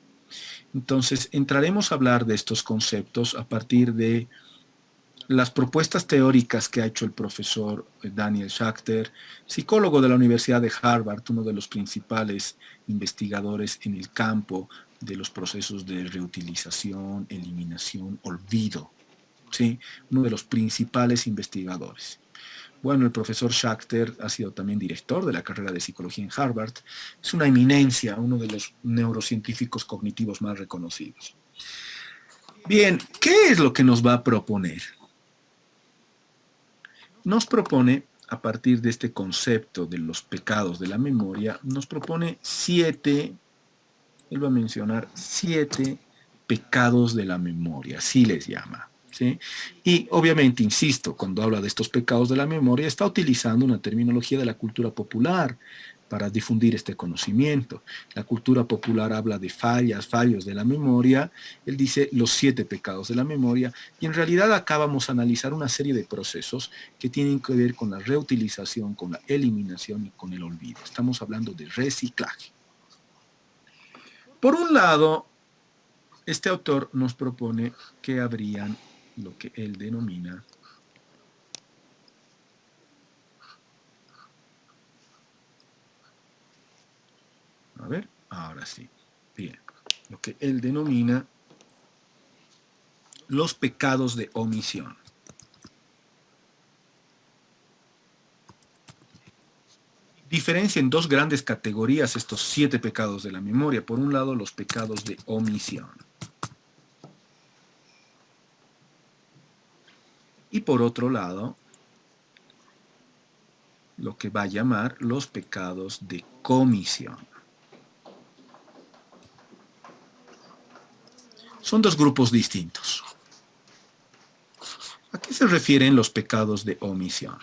Entonces, entraremos a hablar de estos conceptos a partir de las propuestas teóricas que ha hecho el profesor Daniel Schachter, psicólogo de la Universidad de Harvard, uno de los principales investigadores en el campo de los procesos de reutilización, eliminación, olvido, ¿sí? Uno de los principales investigadores. Bueno, el profesor Schachter ha sido también director de la carrera de psicología en Harvard. Es una eminencia, uno de los neurocientíficos cognitivos más reconocidos. Bien, ¿qué es lo que nos va a proponer? Nos propone, a partir de este concepto de los pecados de la memoria, nos propone 7, él va a mencionar 7 pecados de la memoria, así les llama. ¿Sí? Y obviamente, insisto, cuando habla de estos pecados de la memoria, está utilizando una terminología de la cultura popular para difundir este conocimiento. La cultura popular habla de fallos de la memoria, él dice los 7 pecados de la memoria, y en realidad acá vamos a analizar una serie de procesos que tienen que ver con la reutilización, con la eliminación y con el olvido. Estamos hablando de reciclaje. Por un lado, este autor nos propone que habrían lo que él denomina a ver, ahora sí, bien, lo que él denomina los pecados de omisión. Diferencia en 2 grandes categorías estos 7 pecados de la memoria. Por un lado, los pecados de omisión. Y por otro lado, lo que va a llamar los pecados de comisión. Son dos grupos distintos. ¿A qué se refieren los pecados de omisión?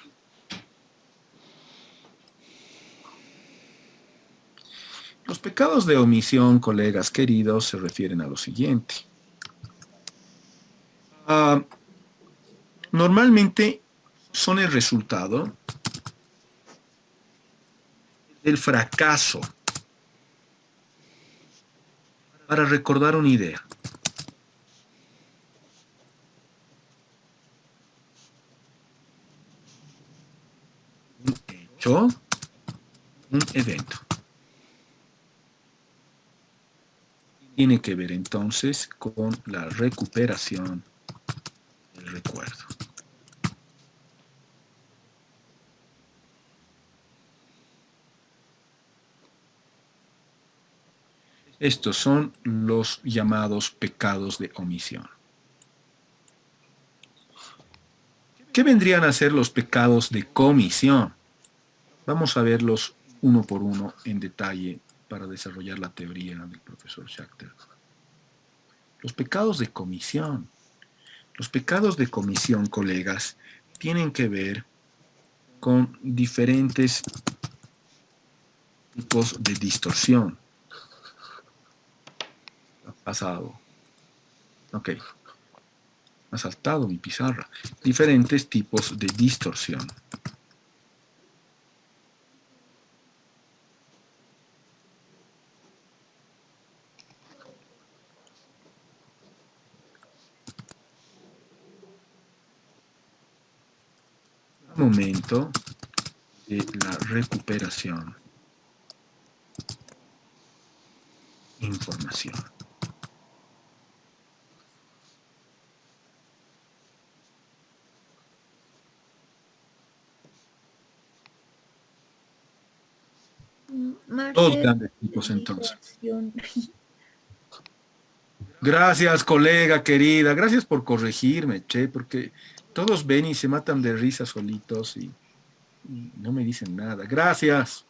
Los pecados de omisión, colegas queridos, se refieren a lo siguiente. Normalmente son el resultado del fracaso para recordar una idea. Un hecho, un evento. Tiene que ver entonces con la recuperación del recuerdo. Estos son los llamados pecados de omisión. ¿Qué vendrían a ser los pecados de comisión? Vamos a verlos uno por uno en detalle para desarrollar la teoría del profesor Schachter. Los pecados de comisión. Los pecados de comisión, colegas, tienen que ver con diferentes tipos de distorsión. Ha pasado. Ok. Ha saltado mi pizarra. Diferentes tipos de distorsión. Momento de la recuperación. Información. Dos grandes tipos entonces. Gracias, colega querida. Gracias por corregirme, che, porque todos ven y se matan de risa solitos y no me dicen nada. Gracias.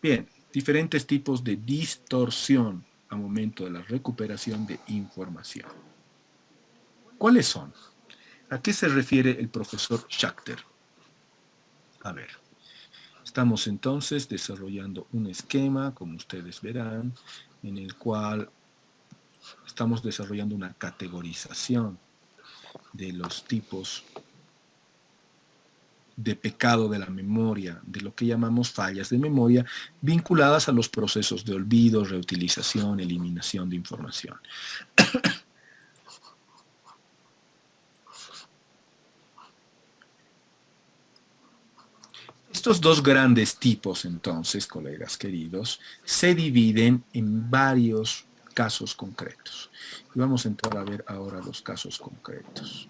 Bien, diferentes tipos de distorsión al momento de la recuperación de información. ¿Cuáles son? ¿A qué se refiere el profesor Schachter? A ver, estamos entonces desarrollando un esquema, como ustedes verán, en el cual estamos desarrollando una categorización de los tipos de pecado de la memoria, de lo que llamamos fallas de memoria, vinculadas a los procesos de olvido, reutilización, eliminación de información. Estos dos grandes tipos, entonces, colegas queridos, se dividen en varios casos concretos. Y vamos a entrar a ver ahora los casos concretos.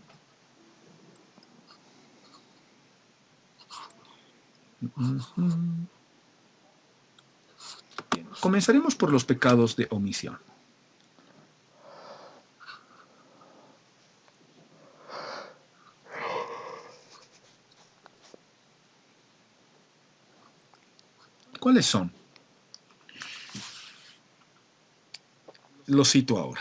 Bien, comenzaremos por los pecados de omisión. ¿Cuáles son? Los cito ahora.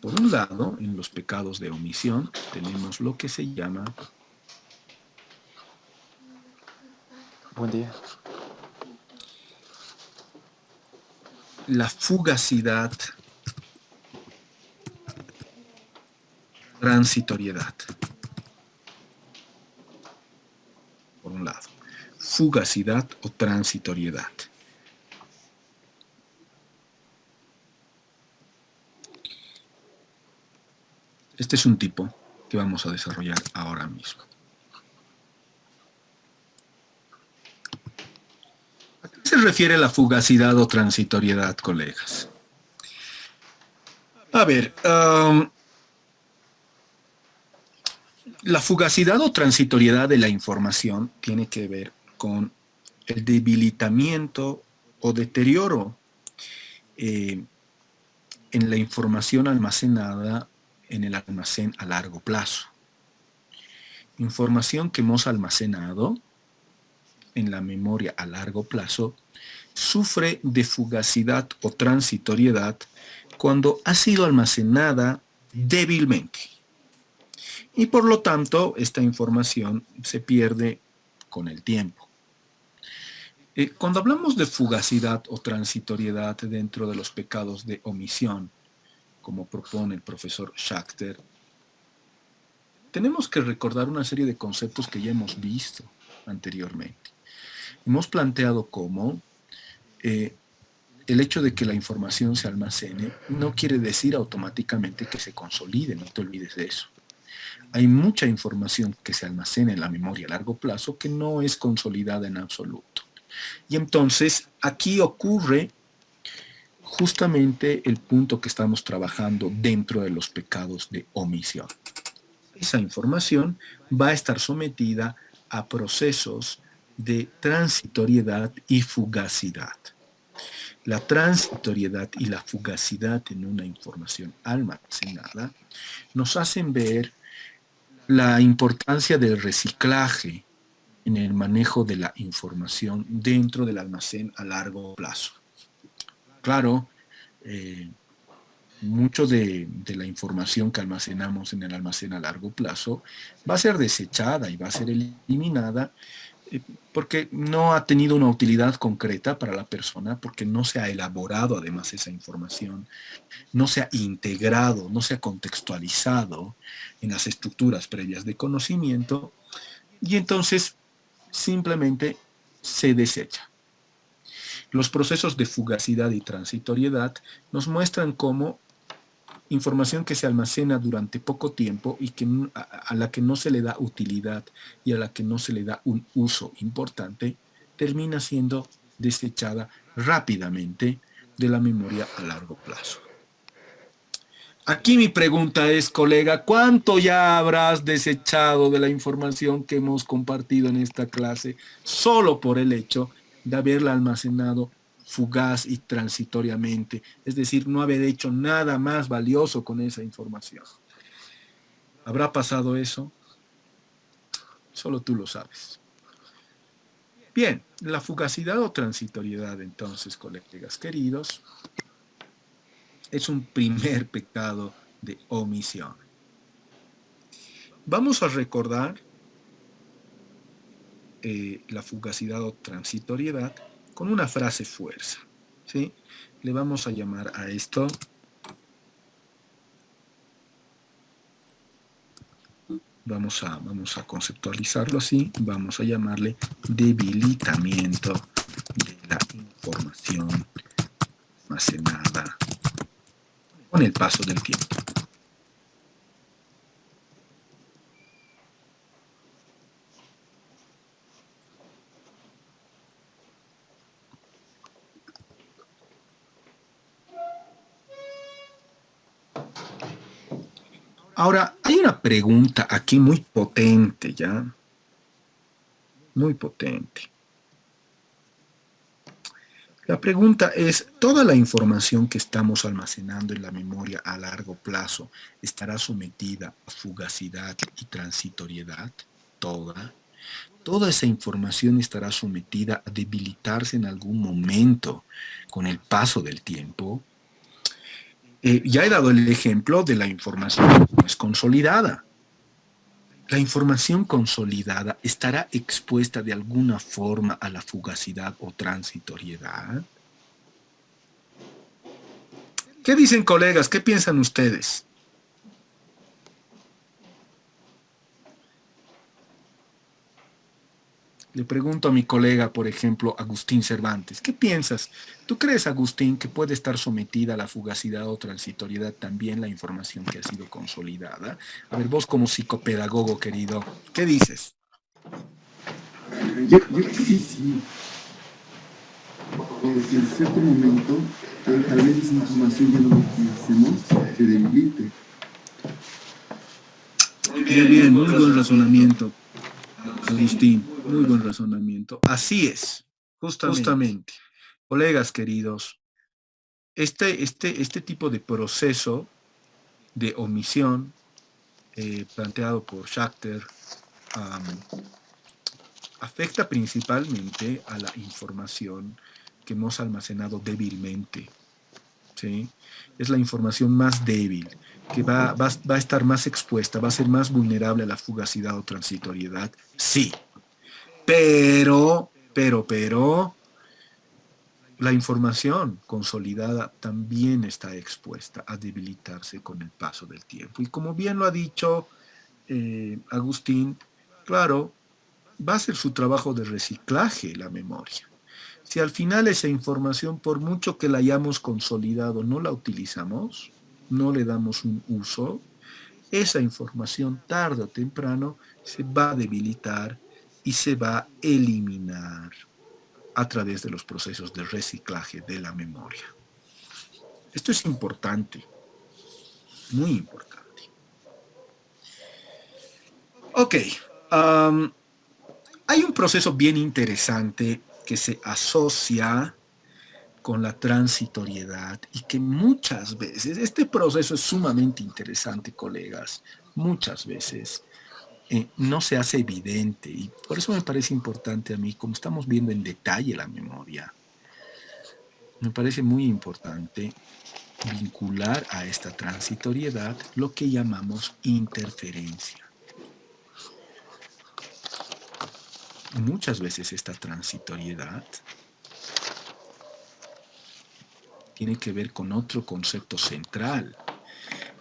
Por un lado, en los pecados de omisión, tenemos lo que se llama... Buen día. La fugacidad, transitoriedad. Por un lado, fugacidad o transitoriedad. Este es un tipo que vamos a desarrollar ahora mismo. ¿A qué se refiere la fugacidad o transitoriedad, colegas? A ver, la fugacidad o transitoriedad de la información tiene que ver con el debilitamiento o deterioro en la información almacenada en el almacén a largo plazo. Información que hemos almacenado en la memoria a largo plazo sufre de fugacidad o transitoriedad cuando ha sido almacenada débilmente. Y por lo tanto, esta información se pierde con el tiempo. Cuando hablamos de fugacidad o transitoriedad dentro de los pecados de omisión, como propone el profesor Schachter, tenemos que recordar una serie de conceptos que ya hemos visto anteriormente. Hemos planteado cómo el hecho de que la información se almacene no quiere decir automáticamente que se consolide, no te olvides de eso. Hay mucha información que se almacena en la memoria a largo plazo que no es consolidada en absoluto. Y entonces aquí ocurre justamente el punto que estamos trabajando dentro de los pecados de omisión. Esa información va a estar sometida a procesos de transitoriedad y fugacidad. La transitoriedad y la fugacidad en una información almacenada nos hacen ver la importancia del reciclaje en el manejo de la información dentro del almacén a largo plazo. Claro, mucho de la información que almacenamos en el almacén a largo plazo va a ser desechada y va a ser eliminada porque no ha tenido una utilidad concreta para la persona, porque no se ha elaborado además esa información, no se ha integrado, no se ha contextualizado en las estructuras previas de conocimiento, y entonces simplemente se desecha. Los procesos de fugacidad y transitoriedad nos muestran cómo información que se almacena durante poco tiempo y que, a la que no se le da utilidad y a la que no se le da un uso importante, termina siendo desechada rápidamente de la memoria a largo plazo. Aquí mi pregunta es, colega, ¿cuánto ya habrás desechado de la información que hemos compartido en esta clase solo por el hecho de haberla almacenado fugaz y transitoriamente? Es decir, no haber hecho nada más valioso con esa información. ¿Habrá pasado eso? Solo tú lo sabes. Bien, la fugacidad o transitoriedad, entonces, colegas queridos, es un primer pecado de omisión. Vamos a recordar la fugacidad o transitoriedad con una frase fuerza, ¿sí? Le vamos a llamar a esto vamos a conceptualizarlo así, vamos a llamarle debilitamiento de la información almacenada con el paso del tiempo. Ahora, hay una pregunta aquí muy potente, ¿ya? Muy potente. La pregunta es, ¿toda la información que estamos almacenando en la memoria a largo plazo estará sometida a fugacidad y transitoriedad? ¿Toda? ¿Toda esa información estará sometida a debilitarse en algún momento con el paso del tiempo? Ya he dado el ejemplo de la información que no es consolidada. La información consolidada estará expuesta de alguna forma a la fugacidad o transitoriedad. ¿Qué dicen, colegas? ¿Qué piensan ustedes? Le pregunto a mi colega, por ejemplo, Agustín Cervantes, ¿qué piensas? ¿Tú crees, Agustín, que puede estar sometida a la fugacidad o transitoriedad también la información que ha sido consolidada? A ver, vos como psicopedagogo, querido, ¿qué dices? Yo creo que sí, porque en cierto momento tal vez esa información ya no la utilicemos, se debilite. Muy bien, muy buen razonamiento, Agustín, muy buen razonamiento. Así es, justamente. Colegas queridos, este tipo de proceso de omisión planteado por Schachter afecta principalmente a la información que hemos almacenado débilmente, ¿sí? Es la información más débil, que va a estar más expuesta, va a ser más vulnerable a la fugacidad o transitoriedad, sí. Pero, la información consolidada también está expuesta a debilitarse con el paso del tiempo. Y como bien lo ha dicho Agustín, claro, va a ser su trabajo de reciclaje la memoria. Si al final esa información, por mucho que la hayamos consolidado, no la utilizamos, no le damos un uso, esa información tarde o temprano se va a debilitar y se va a eliminar a través de los procesos de reciclaje de la memoria. Esto es importante, muy importante. Ok, hay un proceso bien interesante que se asocia con la transitoriedad y que muchas veces, este proceso es sumamente interesante, colegas, muchas veces no se hace evidente y por eso me parece importante a mí, como estamos viendo en detalle la memoria, me parece muy importante vincular a esta transitoriedad lo que llamamos interferencia. Muchas veces esta transitoriedad tiene que ver con otro concepto central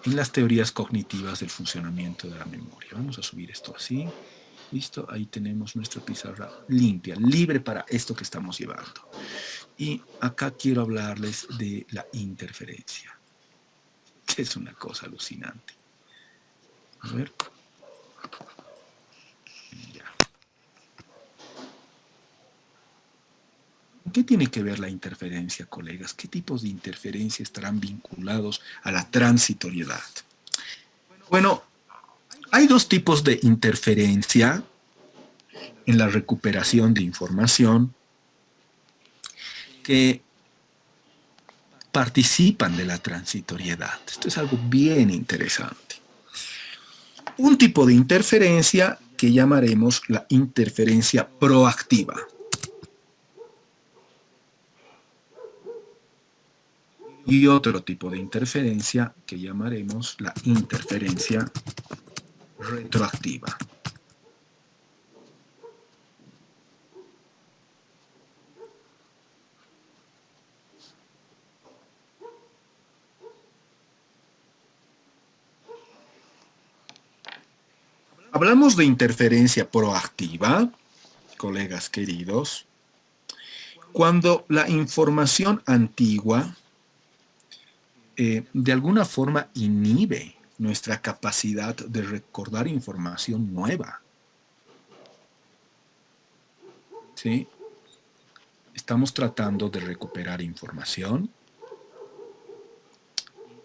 en las teorías cognitivas del funcionamiento de la memoria. Vamos a subir esto así. Listo, ahí tenemos nuestra pizarra limpia, libre para esto que estamos llevando. Y acá quiero hablarles de la interferencia, que es una cosa alucinante. A ver. Ya. ¿Qué tiene que ver la interferencia, colegas? ¿Qué tipos de interferencia estarán vinculados a la transitoriedad? Bueno, hay dos tipos de interferencia en la recuperación de información que participan de la transitoriedad. Esto es algo bien interesante. Un tipo de interferencia que llamaremos la interferencia proactiva. Y otro tipo de interferencia que llamaremos la interferencia retroactiva. Hablamos de interferencia proactiva, colegas queridos, cuando la información antigua de alguna forma inhibe nuestra capacidad de recordar información nueva. ¿Sí? Estamos tratando de recuperar información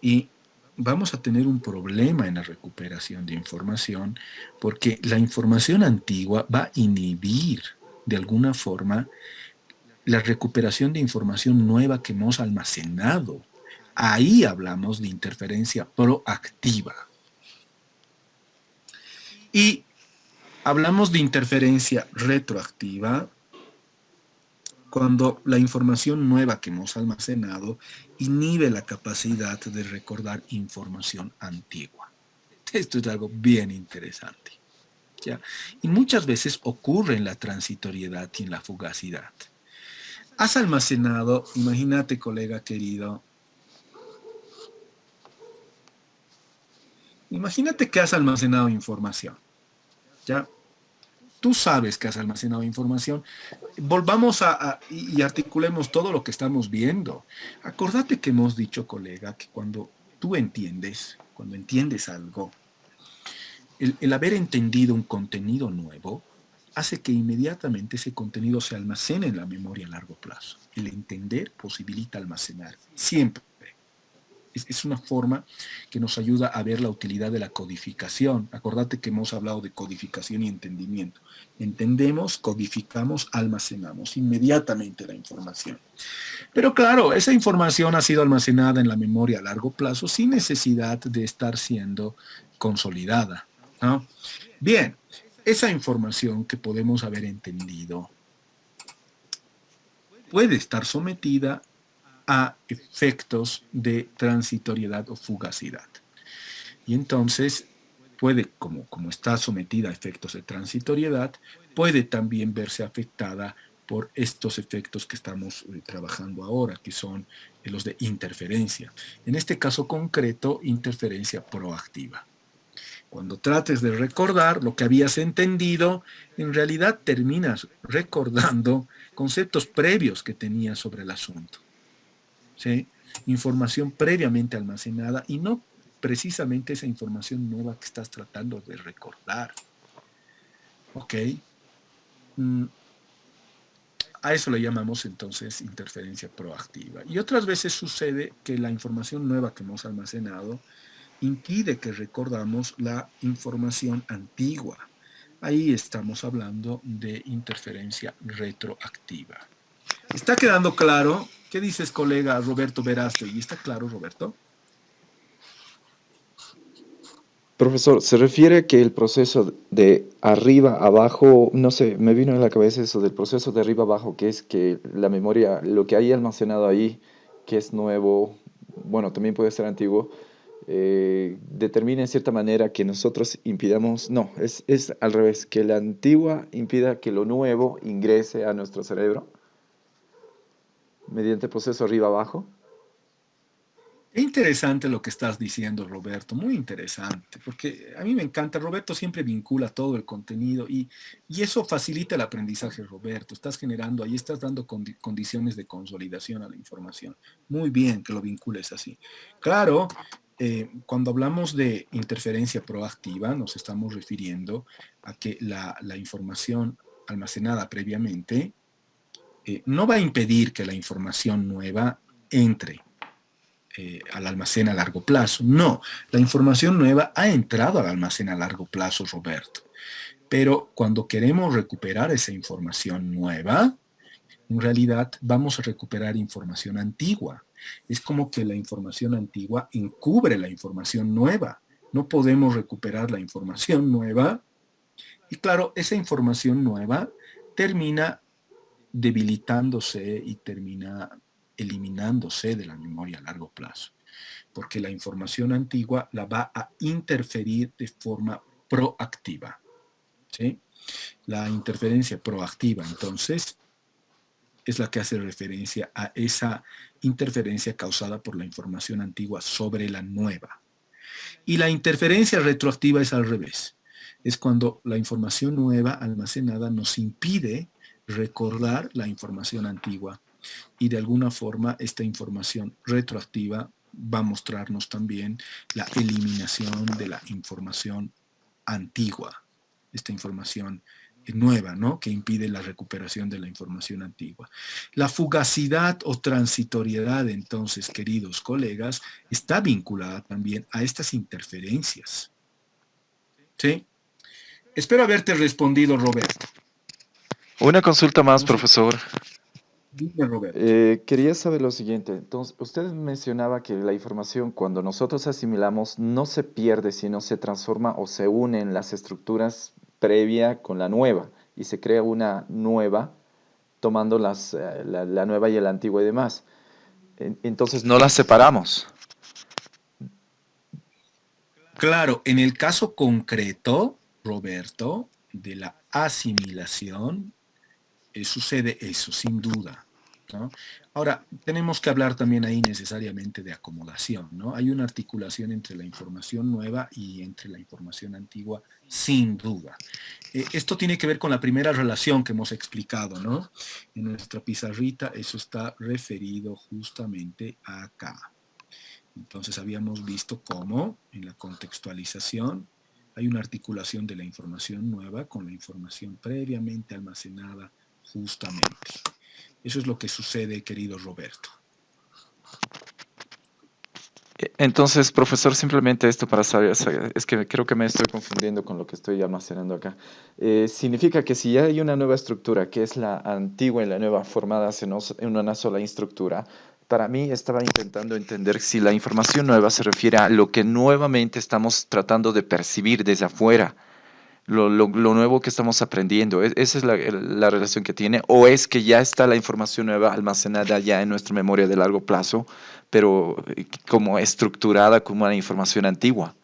y vamos a tener un problema en la recuperación de información porque la información antigua va a inhibir de alguna forma la recuperación de información nueva que hemos almacenado. Ahí hablamos de interferencia proactiva. Y hablamos de interferencia retroactiva cuando la información nueva que hemos almacenado inhibe la capacidad de recordar información antigua. Esto es algo bien interesante, ¿ya? Y muchas veces ocurre en la transitoriedad y en la fugacidad. Has almacenado, imagínate, colega querido, imagínate que has almacenado información, ¿ya? Tú sabes que has almacenado información. Volvamos y articulemos todo lo que estamos viendo. Acordate que hemos dicho, colega, que cuando tú entiendes, cuando entiendes algo, el haber entendido un contenido nuevo hace que inmediatamente ese contenido se almacene en la memoria a largo plazo. El entender posibilita almacenar, siempre. Es una forma que nos ayuda a ver la utilidad de la codificación. Acordate que hemos hablado de codificación y entendimiento. Entendemos, codificamos, almacenamos inmediatamente la información. Pero claro, esa información ha sido almacenada en la memoria a largo plazo sin necesidad de estar siendo consolidada, ¿no? Bien, esa información que podemos haber entendido puede estar sometida a efectos de transitoriedad o fugacidad. Y entonces puede, como está sometida a efectos de transitoriedad, puede también verse afectada por estos efectos que estamos trabajando ahora, que son los de interferencia. En este caso concreto, interferencia proactiva. Cuando trates de recordar lo que habías entendido, en realidad terminas recordando conceptos previos que tenías sobre el asunto. ¿Sí? Información previamente almacenada y no precisamente esa información nueva que estás tratando de recordar. ¿Ok? A eso le llamamos entonces interferencia proactiva. Y otras veces sucede que la información nueva que hemos almacenado impide que recordamos la información antigua. Ahí estamos hablando de interferencia retroactiva. ¿Está quedando claro? ¿Qué dices, colega Roberto Verástegui? ¿Está claro, Roberto? Profesor, ¿se refiere a que el proceso de arriba abajo, no sé, me vino a la cabeza eso del proceso de arriba abajo, que es que la memoria, lo que hay almacenado ahí, que es nuevo, bueno, también puede ser antiguo, determina en cierta manera que nosotros impidamos, no, es al revés, que la antigua impida que lo nuevo ingrese a nuestro cerebro mediante el proceso arriba abajo? Qué interesante lo que estás diciendo, Roberto, muy interesante, porque a mí me encanta, Roberto siempre vincula todo el contenido y eso facilita el aprendizaje, Roberto, estás generando, ahí estás dando condiciones de consolidación a la información. Muy bien que lo vincules así. Claro, cuando hablamos de interferencia proactiva, nos estamos refiriendo a que la información almacenada previamente no va a impedir que la información nueva entre al almacén a largo plazo. No, la información nueva ha entrado al almacén a largo plazo, Roberto. Pero cuando queremos recuperar esa información nueva, en realidad vamos a recuperar información antigua. Es como que la información antigua encubre la información nueva. No podemos recuperar la información nueva. Y claro, esa información nueva termina debilitándose y termina eliminándose de la memoria a largo plazo, porque la información antigua la va a interferir de forma proactiva. ¿Sí? La interferencia proactiva, entonces, es la que hace referencia a esa interferencia causada por la información antigua sobre la nueva. Y la interferencia retroactiva es al revés. Es cuando la información nueva almacenada nos impide recordar la información antigua. Y de alguna forma esta información retroactiva va a mostrarnos también la eliminación de la información antigua, esta información nueva, ¿no? Que impide la recuperación de la información antigua. La fugacidad o transitoriedad, entonces, queridos colegas, está vinculada también a estas interferencias. ¿Sí? Espero haberte respondido, Roberto. Una consulta más, profesor. Dime, Roberto. Quería saber lo siguiente. Entonces, usted mencionaba que la información cuando nosotros asimilamos no se pierde, sino se transforma o se unen las estructuras previa con la nueva y se crea una nueva tomando la nueva y la antigua y demás. Entonces no las separamos. Claro, en el caso concreto, Roberto, de la asimilación, sucede eso, sin duda, ¿no? Ahora, tenemos que hablar también ahí necesariamente de acomodación, ¿no? Hay una articulación entre la información nueva y entre la información antigua, sin duda. Esto tiene que ver con la primera relación que hemos explicado, ¿no? En nuestra pizarrita eso está referido justamente acá. Entonces habíamos visto cómo en la contextualización hay una articulación de la información nueva con la información previamente almacenada justamente. Eso es lo que sucede, querido Roberto. Entonces, profesor, simplemente esto para saber, es que creo que me estoy confundiendo con lo que estoy almacenando acá. Significa que si ya hay una nueva estructura, que es la antigua y la nueva formadas en una sola estructura, para mí estaba intentando entender si la información nueva se refiere a lo que nuevamente estamos tratando de percibir desde afuera. lo nuevo que estamos aprendiendo. ¿Esa es la relación que tiene? ¿O es que ya está la información nueva almacenada ya en nuestra memoria de largo plazo, pero como estructurada como una información antigua?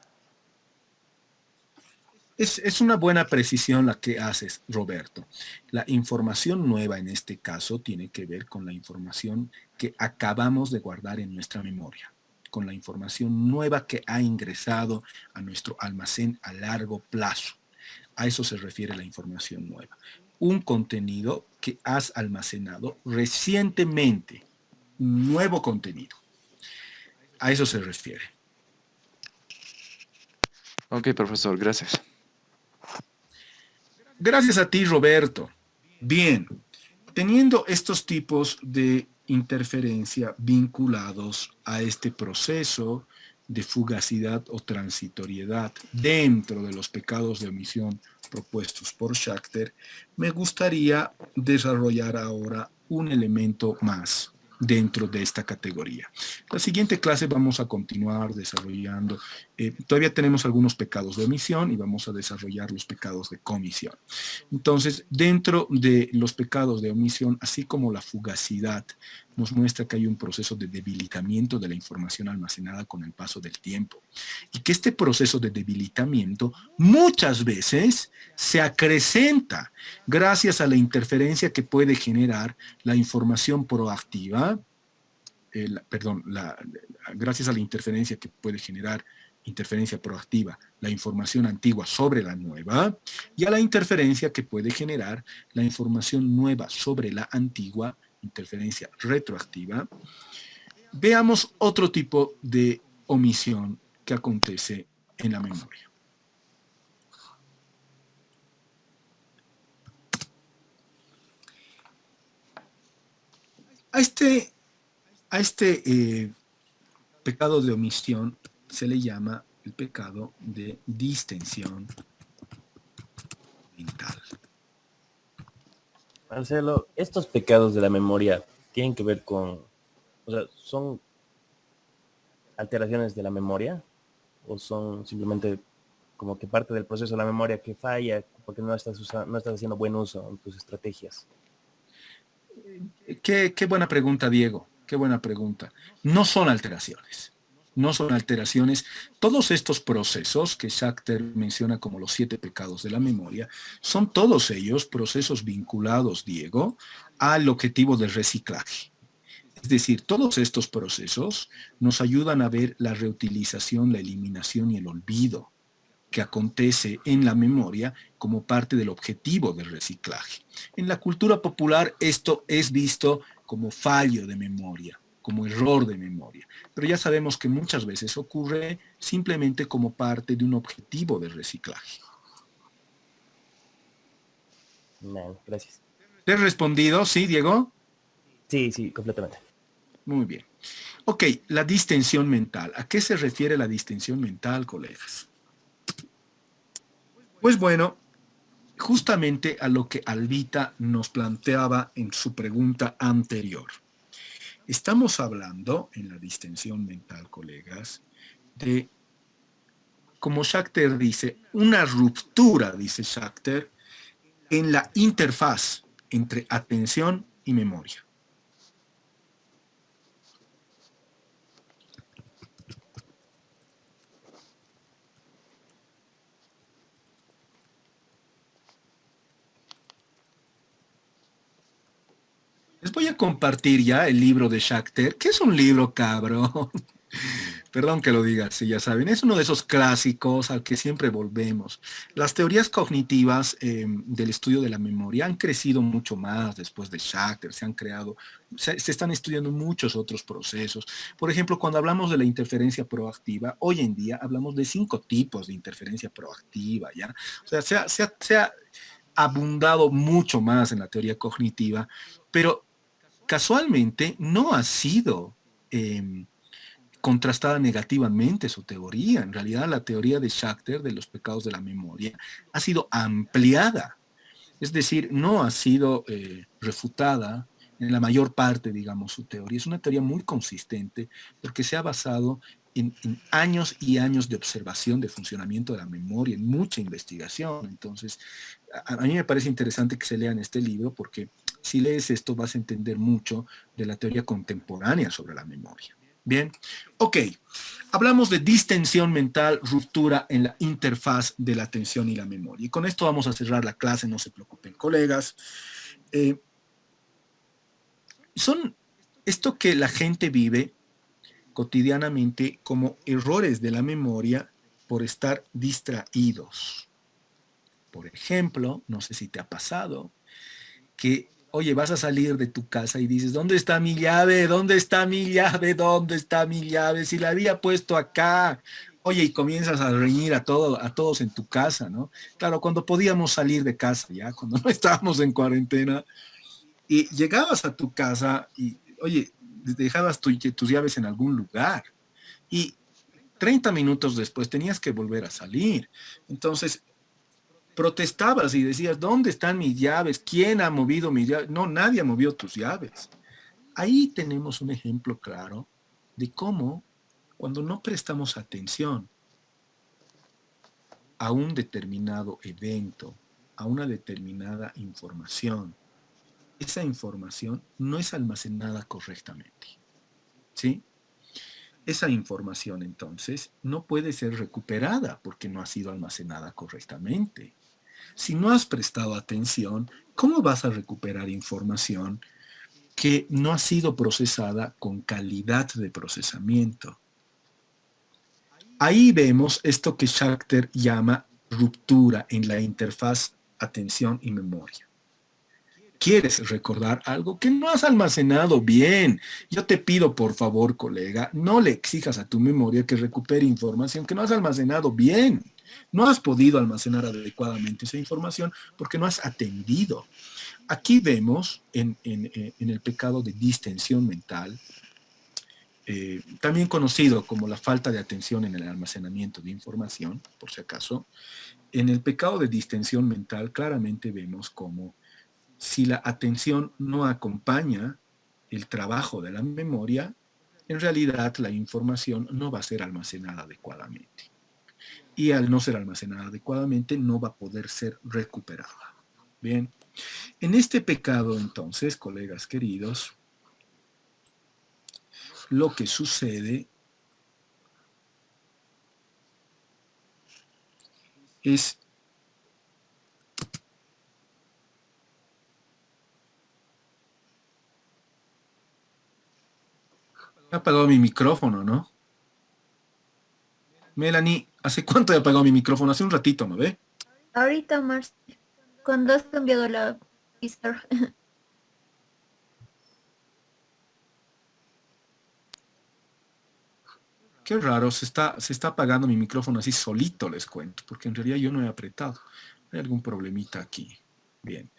Es una buena precisión la que haces, Roberto. La información nueva en este caso tiene que ver con la información que acabamos de guardar en nuestra memoria, con la información nueva que ha ingresado a nuestro almacén a largo plazo. A eso se refiere la información nueva. Un contenido que has almacenado recientemente, nuevo contenido. A eso se refiere. Ok, profesor, gracias. Gracias a ti, Roberto. Bien, teniendo estos tipos de interferencia vinculados a este proceso de fugacidad o transitoriedad dentro de los pecados de omisión propuestos por Schachter, me gustaría desarrollar ahora un elemento más dentro de esta categoría. La siguiente clase vamos a continuar desarrollando, todavía tenemos algunos pecados de omisión y vamos a desarrollar los pecados de comisión. Entonces, dentro de los pecados de omisión, así como la fugacidad, nos muestra que hay un proceso de debilitamiento de la información almacenada con el paso del tiempo y que este proceso de debilitamiento muchas veces se acrecenta gracias a la interferencia que puede generar la información proactiva, gracias a la interferencia que puede generar interferencia proactiva, la información antigua sobre la nueva, y a la interferencia que puede generar la información nueva sobre la antigua, interferencia retroactiva. Veamos otro tipo de omisión que acontece en la memoria. A este pecado de omisión se le llama el pecado de distensión mental. Marcelo, estos pecados de la memoria tienen que ver con, o sea, ¿son alteraciones de la memoria o son simplemente como que parte del proceso de la memoria que falla porque no estás haciendo buen uso en tus estrategias? Qué buena pregunta, Diego. Qué buena pregunta. No son alteraciones. No son alteraciones. Todos estos procesos que Schachter menciona como los 7 pecados de la memoria, son todos ellos procesos vinculados, Diego, al objetivo del reciclaje. Es decir, todos estos procesos nos ayudan a ver la reutilización, la eliminación y el olvido que acontece en la memoria como parte del objetivo del reciclaje. En la cultura popular esto es visto como fallo de memoria, como error de memoria, pero ya sabemos que muchas veces ocurre simplemente como parte de un objetivo de reciclaje. No, gracias. ¿Te he respondido? ¿Sí, Diego? Sí, completamente. Muy bien. Ok, la distensión mental. ¿A qué se refiere la distensión mental, colegas? Pues bueno, justamente a lo que Alvita nos planteaba en su pregunta anterior. Estamos hablando en la distensión mental, colegas, de, como Schachter dice, una ruptura, dice Schachter, en la interfaz entre atención y memoria. Les voy a compartir ya el libro de Schachter, que es un libro, cabrón. Perdón que lo diga, si ya saben, es uno de esos clásicos al que siempre volvemos. Las teorías cognitivas del estudio de la memoria han crecido mucho más después de Schachter, se están estudiando muchos otros procesos. Por ejemplo, cuando hablamos de la interferencia proactiva, hoy en día hablamos de 5 tipos de interferencia proactiva, ¿ya? O sea, se ha abundado mucho más en la teoría cognitiva, pero casualmente no ha sido contrastada negativamente su teoría. En realidad, la teoría de Schachter de los pecados de la memoria ha sido ampliada. Es decir, no ha sido refutada en la mayor parte, digamos, su teoría. Es una teoría muy consistente porque se ha basado en años y años de observación de funcionamiento de la memoria, en mucha investigación. Entonces, a mí me parece interesante que se lean este libro porque si lees esto vas a entender mucho de la teoría contemporánea sobre la memoria. Bien, ok. Hablamos de distensión mental, ruptura en la interfaz de la atención y la memoria. Y con esto vamos a cerrar la clase, no se preocupen, colegas. Son esto que la gente vive cotidianamente como errores de la memoria por estar distraídos. Por ejemplo, no sé si te ha pasado que, oye, vas a salir de tu casa y dices, ¿dónde está mi llave? ¿Dónde está mi llave? ¿Dónde está mi llave? Si la había puesto acá. Oye, y comienzas a reñir a todos en tu casa, ¿no? Claro, cuando podíamos salir de casa, ya, cuando no estábamos en cuarentena, y llegabas a tu casa y, oye, dejabas tus llaves en algún lugar y 30 minutos después tenías que volver a salir. Entonces, protestabas y decías, ¿dónde están mis llaves? ¿Quién ha movido mis llaves? No, nadie ha movido tus llaves. Ahí tenemos un ejemplo claro de cómo cuando no prestamos atención a un determinado evento, a una determinada información, esa información no es almacenada correctamente, ¿sí? Esa información, entonces, no puede ser recuperada porque no ha sido almacenada correctamente. Si no has prestado atención, ¿cómo vas a recuperar información que no ha sido procesada con calidad de procesamiento? Ahí vemos esto que Schachter llama ruptura en la interfaz atención y memoria. ¿Quieres recordar algo que no has almacenado bien? Yo te pido, por favor, colega, no le exijas a tu memoria que recupere información que no has almacenado bien. No has podido almacenar adecuadamente esa información porque no has atendido. Aquí vemos en el pecado de distensión mental, también conocido como la falta de atención en el almacenamiento de información, por si acaso. En el pecado de distensión mental claramente vemos como si la atención no acompaña el trabajo de la memoria, en realidad la información no va a ser almacenada adecuadamente. Y al no ser almacenada adecuadamente, no va a poder ser recuperada. Bien, en este pecado, entonces, colegas queridos, lo que sucede es he apagado mi micrófono, ¿no? Melanie, ¿hace cuánto he apagado mi micrófono? Hace un ratito, ¿no ve? Ahorita, Marce, cuando has cambiado la pizarra. Qué raro, se está apagando mi micrófono así solito, les cuento, porque en realidad yo no he apretado. Hay algún problemita aquí. Bien.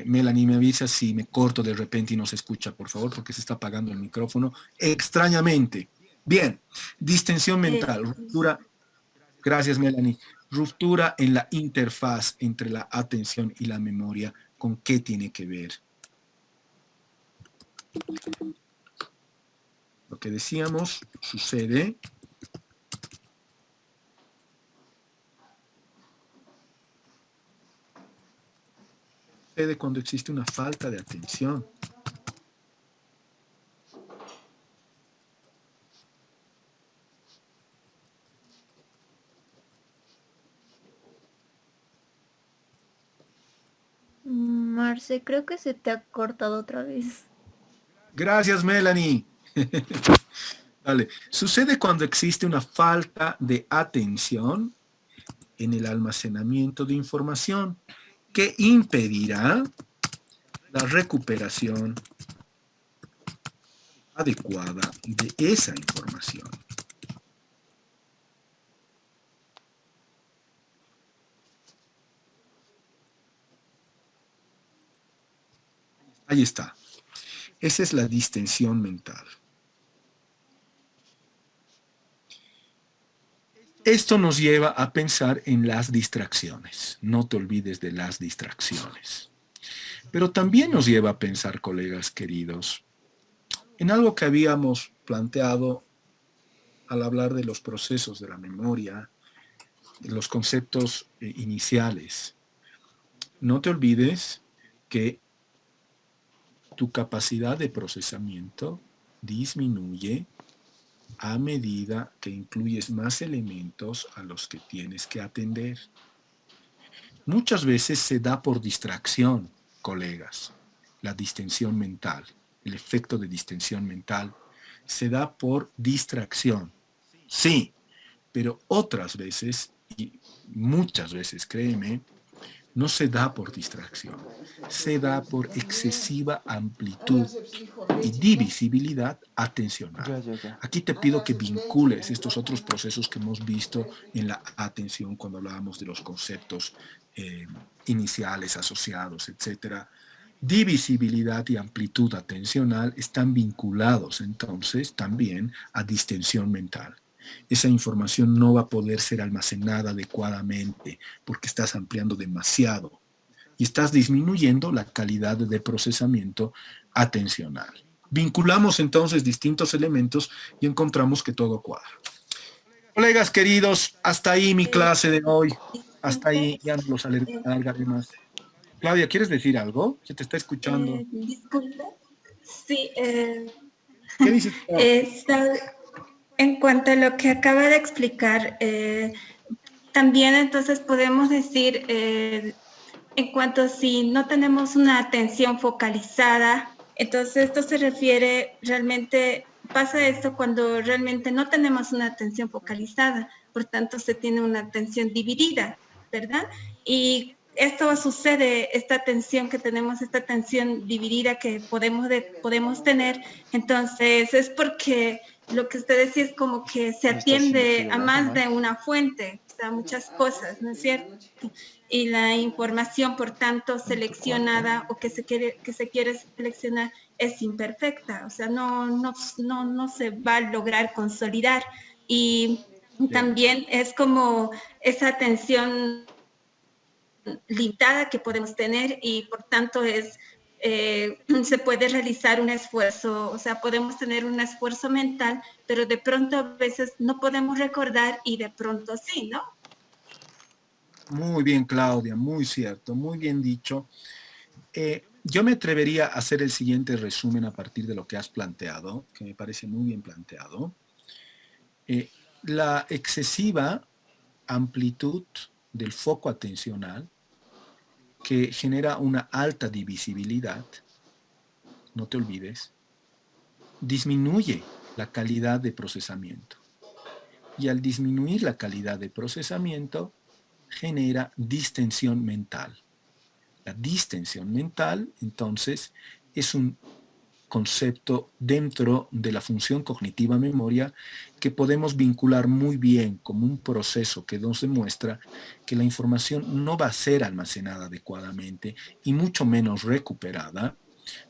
Melanie, me avisa si me corto de repente y no se escucha, por favor, porque se está apagando el micrófono extrañamente. Bien, distensión mental, ruptura. Gracias, Melanie. Ruptura en la interfaz entre la atención y la memoria. ¿Con qué tiene que ver? Lo que decíamos sucede cuando existe una falta de atención. Marce, creo que se te ha cortado otra vez. Gracias, Melanie. Dale. Sucede cuando existe una falta de atención en el almacenamiento de información que impedirá la recuperación adecuada de esa información. Ahí está. Esa es la distensión mental. Esto nos lleva a pensar en las distracciones. No te olvides de las distracciones. Pero también nos lleva a pensar, colegas queridos, en algo que habíamos planteado al hablar de los procesos de la memoria, los conceptos iniciales. No te olvides que tu capacidad de procesamiento disminuye a medida que incluyes más elementos a los que tienes que atender. Muchas veces se da por distracción, colegas, la distensión mental, el efecto de distensión mental se da por distracción. Sí, pero otras veces, y muchas veces, créeme, no se da por distracción, se da por excesiva amplitud y divisibilidad atencional. Aquí te pido que vincules estos otros procesos que hemos visto en la atención cuando hablábamos de los conceptos iniciales, asociados, etc. Divisibilidad y amplitud atencional están vinculados entonces también a distensión mental. Esa información no va a poder ser almacenada adecuadamente porque estás ampliando demasiado y estás disminuyendo la calidad de procesamiento atencional. Vinculamos entonces distintos elementos y encontramos que todo cuadra. Colegas queridos, hasta ahí mi clase de hoy. Hasta ahí, ya no los alargaré más. Claudia, ¿quieres decir algo? Se te está escuchando. Disculpe. Sí. ¿Qué dices? En cuanto a lo que acaba de explicar, también entonces podemos decir, en cuanto a si no tenemos una atención focalizada, entonces esto se refiere realmente, pasa esto cuando realmente no tenemos una atención focalizada, por tanto se tiene una atención dividida, ¿verdad? Y esto sucede, esta atención que tenemos, esta atención dividida que podemos tener, entonces es porque lo que usted decía es como que se atiende a más de una fuente, o sea, muchas cosas, ¿no es cierto? Y la información, por tanto, seleccionada o que se quiere seleccionar es imperfecta, o sea, no se va a lograr consolidar. Y también es como esa atención limitada que podemos tener y por tanto se puede realizar un esfuerzo, o sea, podemos tener un esfuerzo mental, pero de pronto a veces no podemos recordar y de pronto sí, ¿no? Muy bien, Claudia, muy cierto, muy bien dicho. Yo me atrevería a hacer el siguiente resumen a partir de lo que has planteado, que me parece muy bien planteado. La excesiva amplitud del foco atencional que genera una alta divisibilidad, no te olvides, disminuye la calidad de procesamiento. Y al disminuir la calidad de procesamiento, genera distensión mental. La distensión mental, entonces, es un concepto dentro de la función cognitiva memoria que podemos vincular muy bien como un proceso que nos demuestra que la información no va a ser almacenada adecuadamente y mucho menos recuperada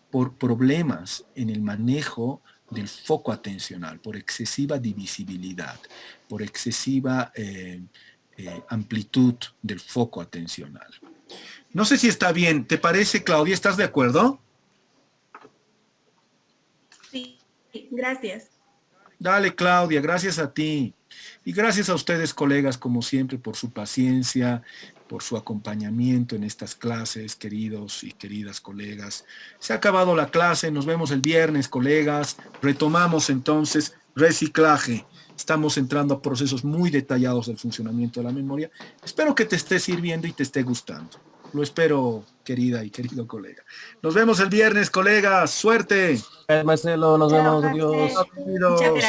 por problemas en el manejo del foco atencional, por excesiva divisibilidad, por excesiva amplitud del foco atencional. No sé si está bien, ¿te parece, Claudia? ¿Estás de acuerdo? Sí, gracias. Dale, Claudia, gracias a ti. Y gracias a ustedes, colegas, como siempre, por su paciencia, por su acompañamiento en estas clases, queridos y queridas colegas. Se ha acabado la clase, nos vemos el viernes, colegas. Retomamos entonces reciclaje. Estamos entrando a procesos muy detallados del funcionamiento de la memoria. Espero que te esté sirviendo y te esté gustando. Lo espero, querida y querido colega. Nos vemos el viernes, colegas. ¡Suerte! Marcelo, nos vemos. Adiós. Muchas gracias.